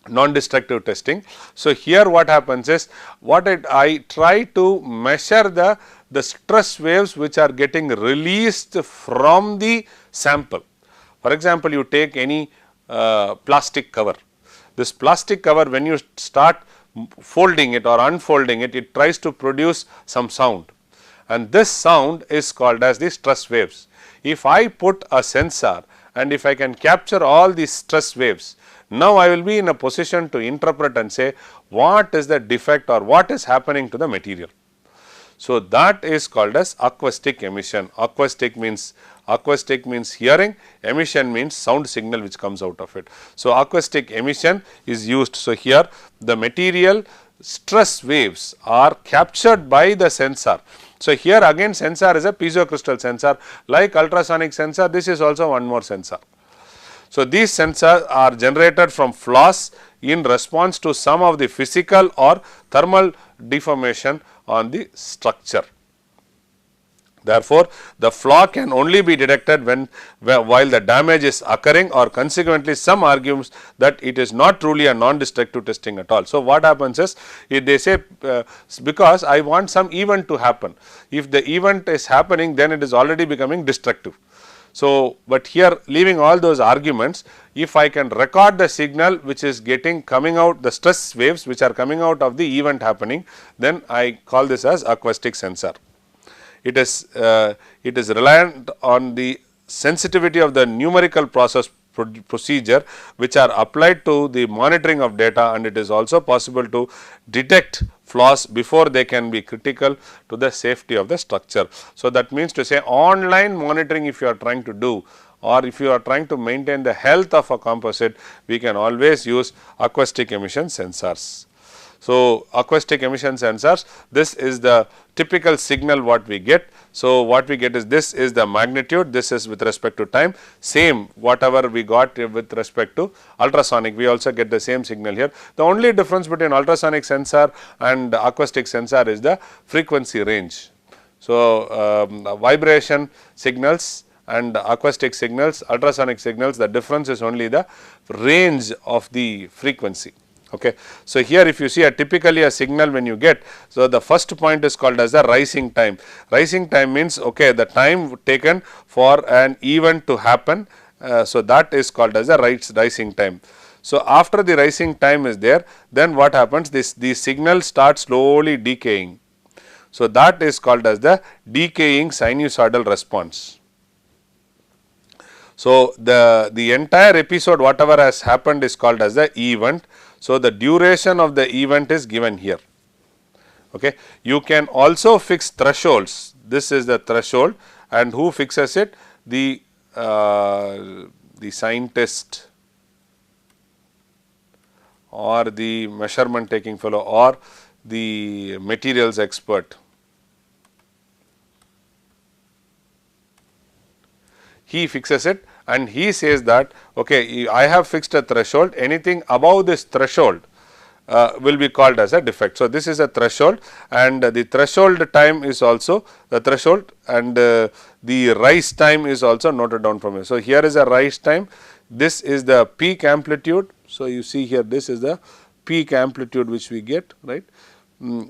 non-destructive testing. So, here what happens is I try to measure the stress waves which are getting released from the sample. For example, you take any plastic cover. This plastic cover, when you start folding it or unfolding it, it tries to produce some sound, and this sound is called as the stress waves. If I put a sensor and if I can capture all these stress waves, now I will be in a position to interpret and say what is the defect or what is happening to the material. So, that is called as acoustic emission. Acoustic means hearing, emission means sound signal which comes out of it. So, acoustic emission is used. So, here the material stress waves are captured by the sensor. So, here again sensor is a piezo crystal sensor, like ultrasonic sensor, this is also one more sensor. So, these sensors are generated from flaws in response to some of the physical or thermal deformation on the structure. Therefore, the flaw can only be detected while the damage is occurring, or consequently some argues that it is not truly a non-destructive testing at all. So, what happens is, if they say because I want some event to happen, if the event is happening, then it is already becoming destructive. So, but here leaving all those arguments, if I can record the signal which is coming out, the stress waves which are coming out of the event happening, then I call this as acoustic sensor. It is reliant on the sensitivity of the numerical procedure which are applied to the monitoring of data, and it is also possible to detect flaws before they can be critical to the safety of the structure. So, that means to say, online monitoring if you are trying to do, or if you are trying to maintain the health of a composite, we can always use acoustic emission sensors. So, acoustic emission sensors, this is the typical signal what we get. So, what we get is, this is the magnitude, this is with respect to time, same whatever we got with respect to ultrasonic, we also get the same signal here. The only difference between ultrasonic sensor and acoustic sensor is the frequency range. So, vibration signals and acoustic signals, ultrasonic signals, the difference is only the range of the frequency. Okay. So, here if you see typically a signal when you get, so the first point is called as the rising time. Rising time means, okay, the time taken for an event to happen, so that is called as the rising time. So, after the rising time is there, then what happens, the signal starts slowly decaying. So, that is called as the decaying sinusoidal response. So, the entire episode whatever has happened is called as the event. So, the duration of the event is given here. Okay. You can also fix thresholds. This is the threshold, and who fixes it? The scientist or the measurement taking fellow or the materials expert. He fixes it and he says that, okay, I have fixed a threshold, anything above this threshold will be called as a defect. So, this is a threshold, and the threshold time is also the threshold, and the rise time is also noted down from here. So, here is a rise time, this is the peak amplitude. So, you see here, this is the peak amplitude which we get, right.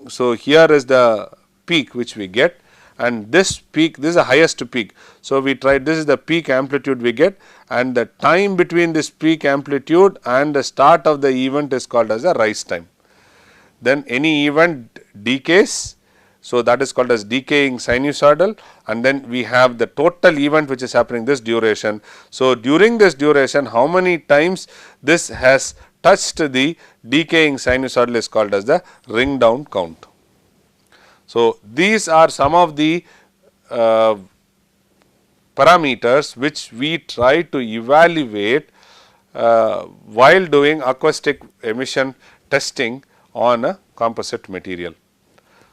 So, here is the peak which we get, and this peak, this is the highest peak. So, we tried, this is the peak amplitude we get, and the time between this peak amplitude and the start of the event is called as a rise time. Then any event decays, so that is called as decaying sinusoidal, and then we have the total event which is happening, this duration. So, during this duration, how many times this has touched the decaying sinusoidal is called as the ring down count. So, these are some of the parameters which we try to evaluate while doing acoustic emission testing on a composite material.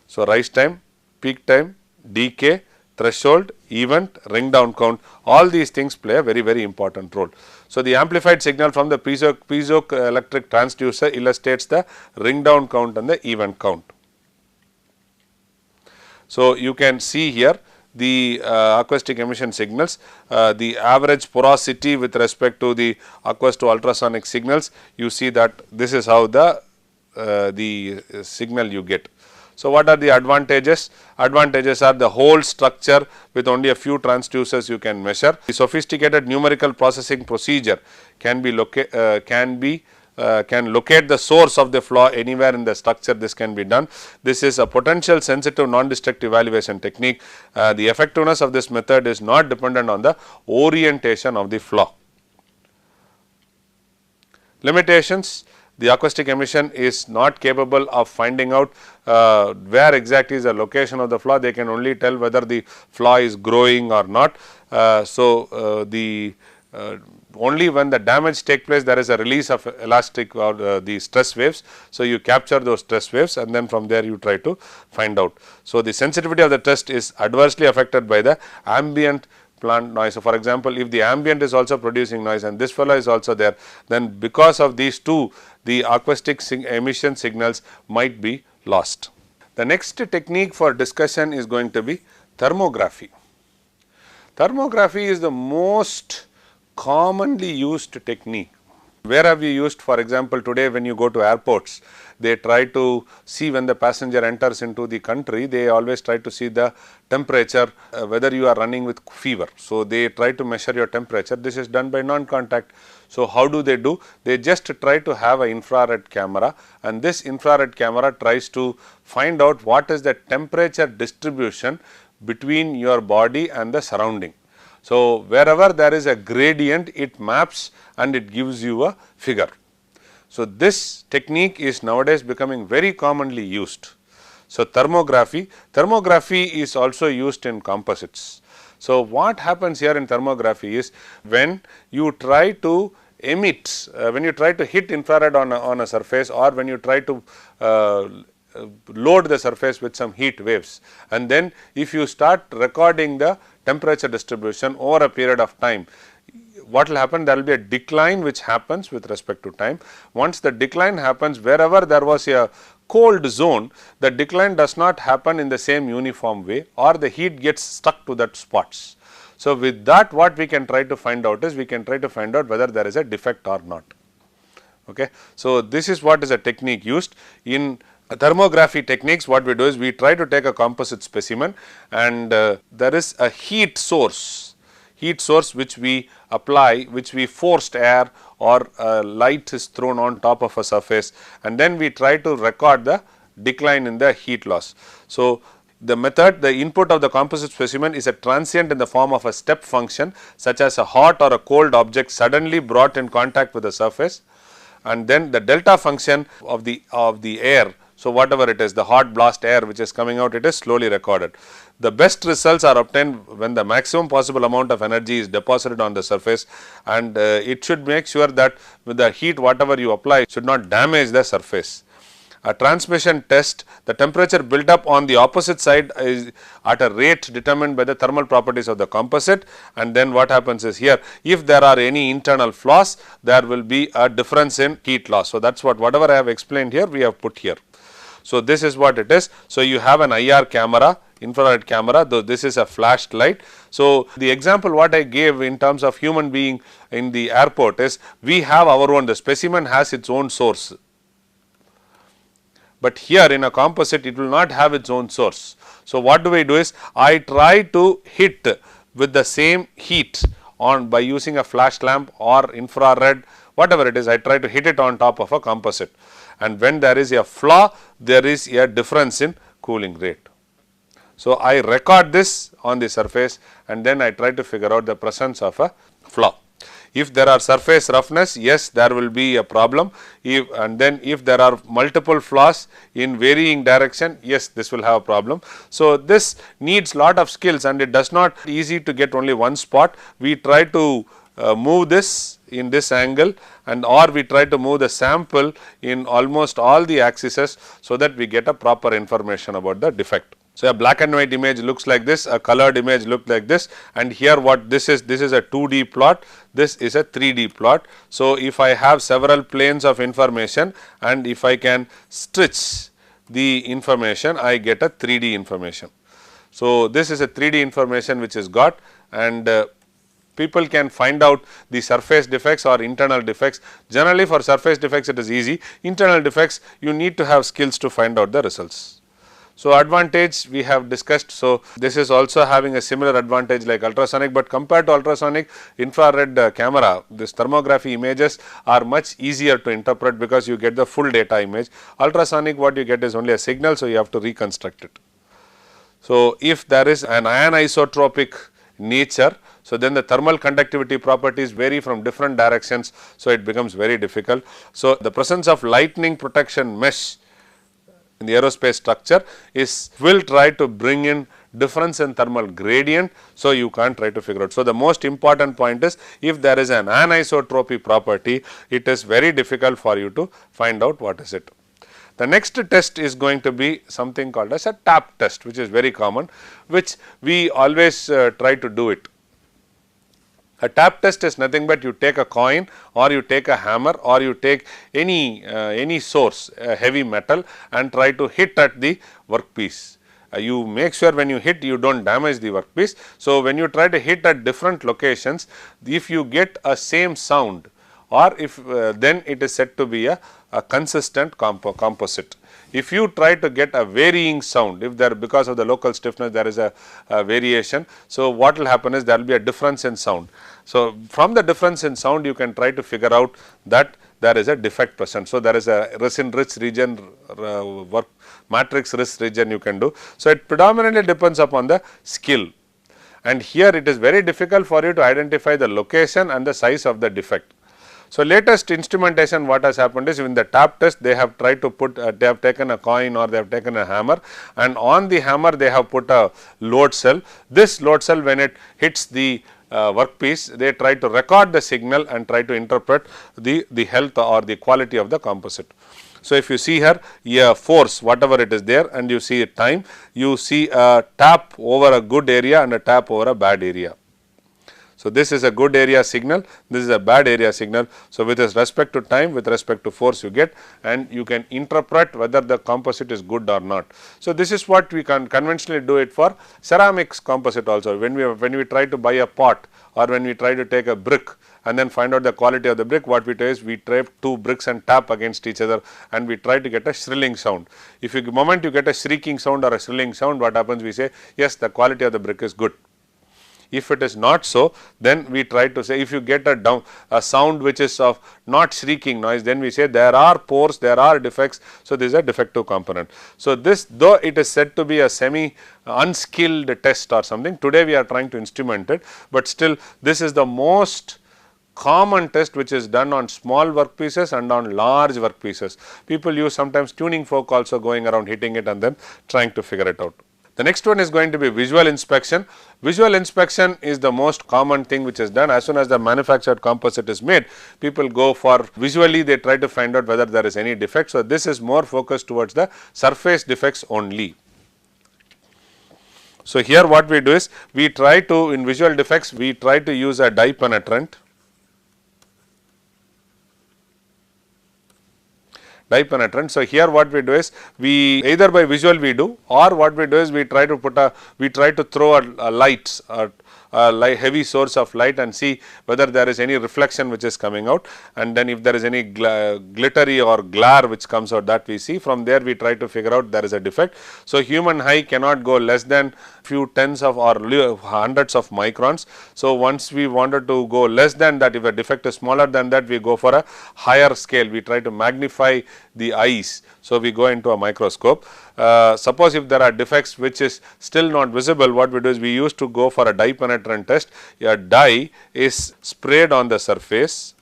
So, rise time, peak time, decay, threshold, event, ring down count, all these things play a very important role. So, the amplified signal from the piezoelectric transducer illustrates the ring down count and the event count. So, you can see here the acoustic emission signals, the average porosity with respect to the aqueous to ultrasonic signals, you see that this is how the signal you get. So, what are the advantages? Advantages are the whole structure with only a few transducers you can measure. The sophisticated numerical processing procedure can locate the source of the flaw anywhere in the structure. This can be done. This is a potential sensitive non-destructive evaluation technique. The effectiveness of this method is not dependent on the orientation of the flaw. Limitations: the acoustic emission is not capable of finding out where exactly is the location of the flaw. They can only tell whether the flaw is growing or not. Only when the damage takes place, there is a release of elastic or the stress waves. So, you capture those stress waves, and then from there you try to find out. So, the sensitivity of the test is adversely affected by the ambient plant noise. So, for example, if the ambient is also producing noise and this fellow is also there, then because of these two, the acoustic emission signals might be lost. The next technique for discussion is going to be Thermography. Thermography is the most commonly used technique. Where have you used? For example, today when you go to airports, they try to see when the passenger enters into the country, they always try to see the temperature, whether you are running with fever. So, they try to measure your temperature. This is done by non-contact. So, how do? They just try to have an infrared camera, and this infrared camera tries to find out what is the temperature distribution between your body and the surrounding. So, wherever there is a gradient, it maps and it gives you a figure. So, this technique is nowadays becoming very commonly used. So, thermography is also used in composites. So, what happens here in thermography is when you try to emit, when you try to hit infrared on a surface, or when you try to load the surface with some heat waves, and then if you start recording the temperature distribution over a period of time, what will happen? There will be a decline which happens with respect to time. Once the decline happens, wherever there was a cold zone, the decline does not happen in the same uniform way, or the heat gets stuck to that spots. So, with that, what we can try to find out is, we can try to find out whether there is a defect or not. Okay. So, this is what is a technique used in thermography techniques. What we do is, we try to take a composite specimen, and there is a heat source which we apply, which we forced air or light is thrown on top of a surface, and then we try to record the decline in the heat loss. So, the method, the input of the composite specimen is a transient in the form of a step function, such as a hot or a cold object suddenly brought in contact with the surface, and then the delta function of the air. So, whatever it is, the hot blast air which is coming out, it is slowly recorded. The best results are obtained when the maximum possible amount of energy is deposited on the surface, and it should make sure that with the heat whatever you apply should not damage the surface. A transmission test, the temperature built up on the opposite side is at a rate determined by the thermal properties of the composite, and then what happens is, here if there are any internal flaws, there will be a difference in heat loss. So, that is whatever I have explained here, we have put here. So, this is what it is. So, you have an IR camera, infrared camera, though this is a flashed light. So, the example what I gave in terms of human being in the airport is, we have our own, the specimen has its own source. But here in a composite, it will not have its own source. So, what do we do is, I try to hit with the same heat on by using a flash lamp or infrared, whatever it is, I try to hit it on top of a composite, and when there is a flaw, there is a difference in cooling rate. So, I record this on the surface, and then I try to figure out the presence of a flaw. If there are surface roughness, yes, there will be a problem. And then if there are multiple flaws in varying direction, yes, this will have a problem. So, this needs lot of skills, and it does not easy to get only one spot. We try to move this in this angle, and or we try to move the sample in almost all the axes, so that we get a proper information about the defect. So, a black and white image looks like this, a colored image looks like this, and here what this is a 2D plot, this is a 3D plot. So, if I have several planes of information, and if I can stitch the information, I get a 3D information. So, this is a 3D information which is got, and people can find out the surface defects or internal defects. Generally, for surface defects it is easy, internal defects you need to have skills to find out the results. So, advantage we have discussed. So, this is also having a similar advantage like ultrasonic, but compared to ultrasonic, infrared camera, this thermography images are much easier to interpret, because you get the full data image. Ultrasonic, what you get is only a signal, so you have to reconstruct it. So, if there is an anisotropic nature, so then the thermal conductivity properties vary from different directions, so it becomes very difficult. So, the presence of lightning protection mesh in the aerospace structure will try to bring in difference in thermal gradient, so you can't try to figure out. So, the most important point is, if there is an anisotropy property, it is very difficult for you to find out what is it. The next test is going to be something called as a tap test, which is very common, which we always try to do it. A tap test is nothing but you take a coin, or you take a hammer, or you take any source, heavy metal, and try to hit at the workpiece, you make sure when you hit you do not damage the workpiece. So, when you try to hit at different locations, if you get a same sound, or if then it is said to be a consistent composite. If you try to get a varying sound, if there because of the local stiffness there is a variation, so what will happen is there will be a difference in sound. So, from the difference in sound you can try to figure out that there is a defect present. So, there is a resin rich region, work matrix rich region you can do. So, it predominantly depends upon the skill, and here it is very difficult for you to identify the location and the size of the defect. So, latest instrumentation what has happened is in the tap test they have tried to put they have taken a coin or they have taken a hammer, and on the hammer they have put a load cell. This load cell, when it hits the workpiece, they try to record the signal and try to interpret the health or the quality of the composite. So, if you see here a force whatever it is there and you see time, you see a tap over a good area and a tap over a bad area. So, this is a good area signal, this is a bad area signal. So, with respect to time, with respect to force you get, and you can interpret whether the composite is good or not. So, this is what we can conventionally do it for ceramics composite also. When we try to buy a pot or when we try to take a brick and then find out the quality of the brick, what we do is we tape two bricks and tap against each other and we try to get a shrilling sound. If the moment you get a shrieking sound or a shrilling sound, what happens, we say yes, the quality of the brick is good. If it is not so, then we try to say, if you get a sound which is of not shrieking noise, then we say there are pores, there are defects. So, this is a defective component. So, this though it is said to be a semi unskilled test or something, today we are trying to instrument it, but still this is the most common test which is done on small workpieces and on large workpieces. People use sometimes tuning fork also going around hitting it and then trying to figure it out. The next one is going to be visual inspection. Visual inspection is the most common thing which is done. As soon as the manufactured composite is made, people go for visually, they try to find out whether there is any defect. So, this is more focused towards the surface defects only. So, here what we do is we try to, in visual defects, we try to use a dye penetrant. So, here what we do is we either by visual we do, or what we do is we try to throw a light, heavy source of light and see whether there is any reflection which is coming out, and then if there is any glittery or glare which comes out, that we see. From there we try to figure out there is a defect. So, human eye cannot go less than few tens of or hundreds of microns. So, once we wanted to go less than that, if a defect is smaller than that, we go for a higher scale, we try to magnify the eyes. So, we go into a microscope. Suppose if there are defects which is still not visible, what we do is we used to go for a dye penetrant test. A dye is sprayed on the surface,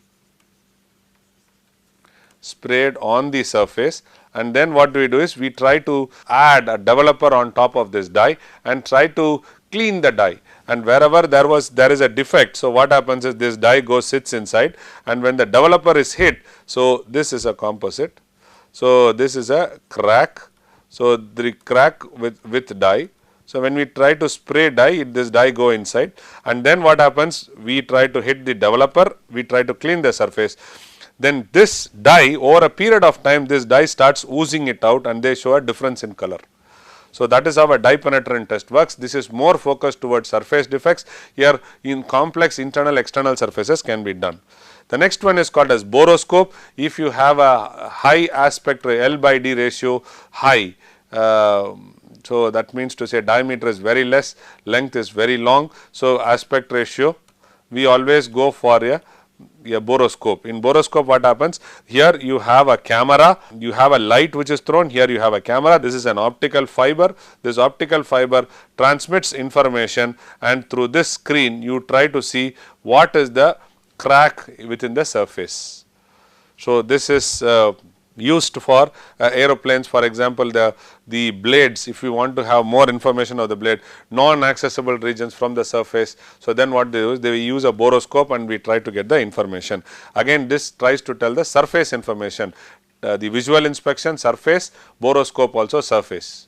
and then what we do is we try to add a developer on top of this dye and try to clean the dye, and wherever there is a defect. So, what happens is this dye sits inside, and when the developer is hit, so this is a composite. So, this is a crack. So, the crack with dye. So, when we try to spray dye, this dye go inside, and then what happens, we try to hit the developer, we try to clean the surface. Then this dye, over a period of time, this dye starts oozing it out and they show a difference in color. So, that is how a dye penetrant test works. This is more focused towards surface defects. Here in complex internal external surfaces can be done. The next one is called as boroscope. If you have a high aspect L by D ratio high, so that means to say diameter is very less, length is very long. So, aspect ratio, we always go for a boroscope. In boroscope what happens, here you have a camera, you have a light which is thrown, here you have a camera, this is an optical fiber, this optical fiber transmits information, and through this screen you try to see what is the crack within the surface. So, this is used for aeroplanes, for example, the blades, if you want to have more information of the blade, non-accessible regions from the surface. So, then what they do is they use a boroscope and we try to get the information. Again, this tries to tell the surface information, the visual inspection surface, boroscope also surface.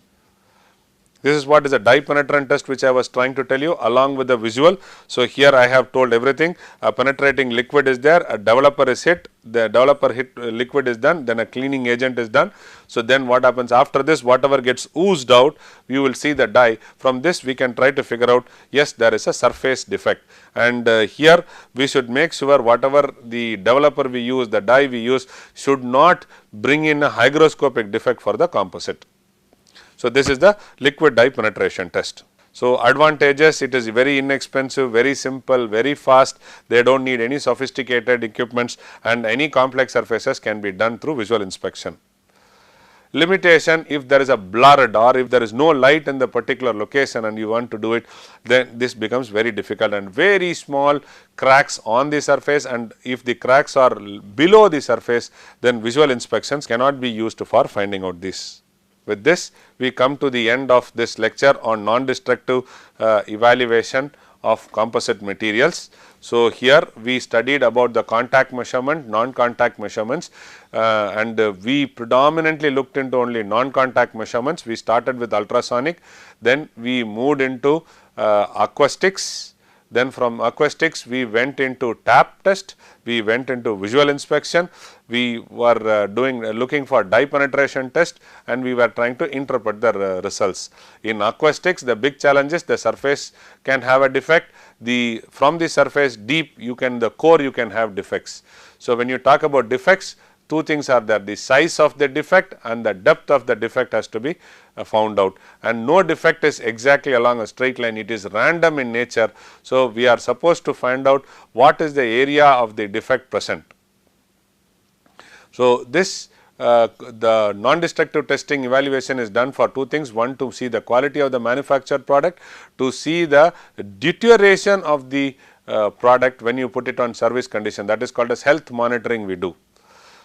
This is what is a dye penetrant test which I was trying to tell you along with the visual. So, here I have told everything. A penetrating liquid is there, a developer is hit, the developer hit liquid is done, then a cleaning agent is done. So, then what happens after this, whatever gets oozed out, we will see the dye. From this we can try to figure out, yes, there is a surface defect, and here we should make sure whatever the developer we use, the dye we use, should not bring in a hygroscopic defect for the composite. So, this is the liquid dye penetration test. So, advantages: it is very inexpensive, very simple, very fast, they do not need any sophisticated equipments, and any complex surfaces can be done through visual inspection. Limitation: if there is a blurred or if there is no light in the particular location and you want to do it, then this becomes very difficult, and very small cracks on the surface, and if the cracks are below the surface, then visual inspections cannot be used for finding out this. With this, we come to the end of this lecture on non-destructive evaluation of composite materials. So, here we studied about the contact measurement, non-contact measurements, and we predominantly looked into only non-contact measurements. We started with ultrasonic, then we moved into acoustics. Then from acoustics we went into tap test, we went into visual inspection, we were looking for dye penetration test, and we were trying to interpret the results. In acoustics, the big challenge is the surface can have a defect, from the surface deep the core you can have defects. So, when you talk about defects, two things are there: the size of the defect and the depth of the defect has to be found out, and no defect is exactly along a straight line, it is random in nature. So, we are supposed to find out what is the area of the defect present. So, this the non-destructive testing evaluation is done for two things: one, to see the quality of the manufactured product, to see the deterioration of the product when you put it on service condition, that is called as health monitoring we do.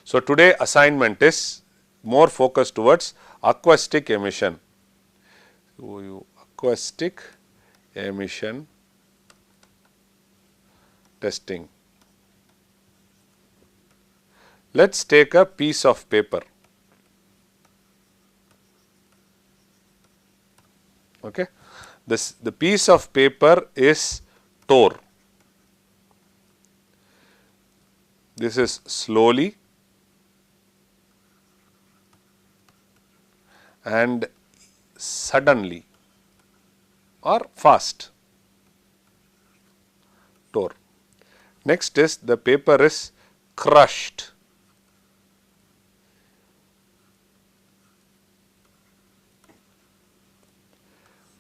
So, today assignment is more focused towards acoustic emission, acoustic emission testing. Let us take a piece of paper. Okay. The piece of paper is tore. This is slowly and suddenly or fast tore. Next is the paper is crushed.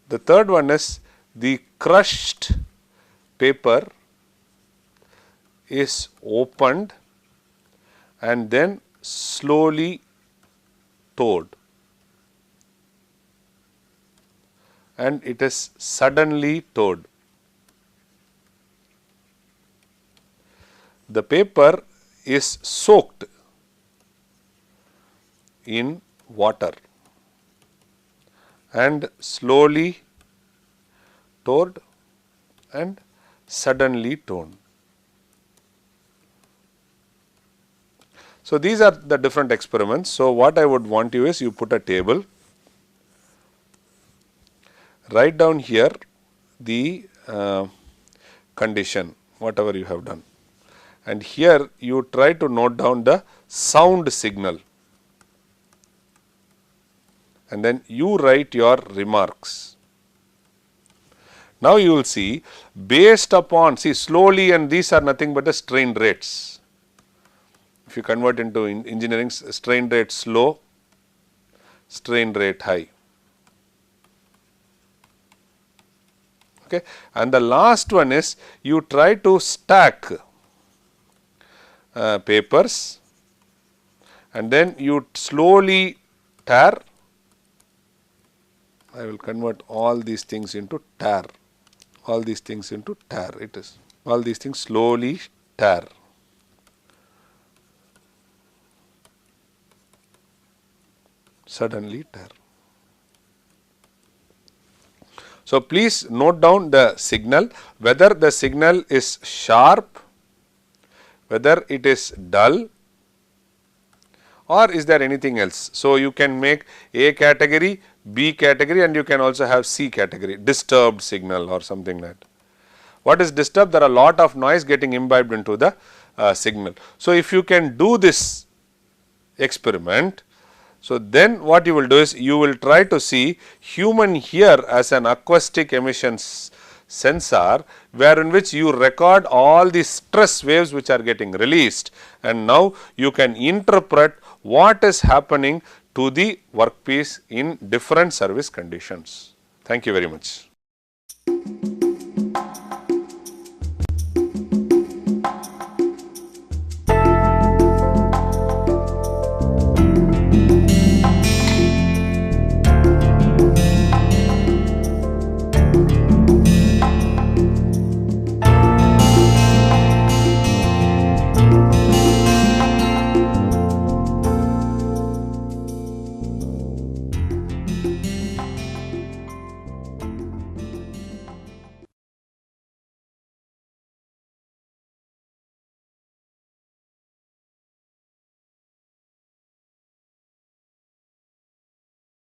The third one is the crushed paper is opened and then slowly tored, and it is suddenly tored. The paper is soaked in water and slowly tored and suddenly torn. So, these are the different experiments. So, what I would want you is, you put a table, write down here the condition, whatever you have done, and here you try to note down the sound signal, and then you write your remarks. Now, you will see, based upon, see, slowly, and these are nothing but the strain rates. If you convert into engineering, strain rate slow, strain rate high. Okay. And the last one is, you try to stack papers and then you slowly tear. I will convert all these things into tear, all these things into tear, it is, all these things slowly tear. Suddenly tear. So, please note down the signal, whether the signal is sharp, whether it is dull, or is there anything else. So, you can make A category, B category, and you can also have C category, disturbed signal or something like that. What is disturbed? There are a lot of noise getting imbibed into the signal. So, if you can do this experiment, so then what you will do is you will try to see human ear as an acoustic emissions sensor, where in which you record all the stress waves which are getting released, and now you can interpret what is happening to the workpiece in different service conditions. Thank you very much.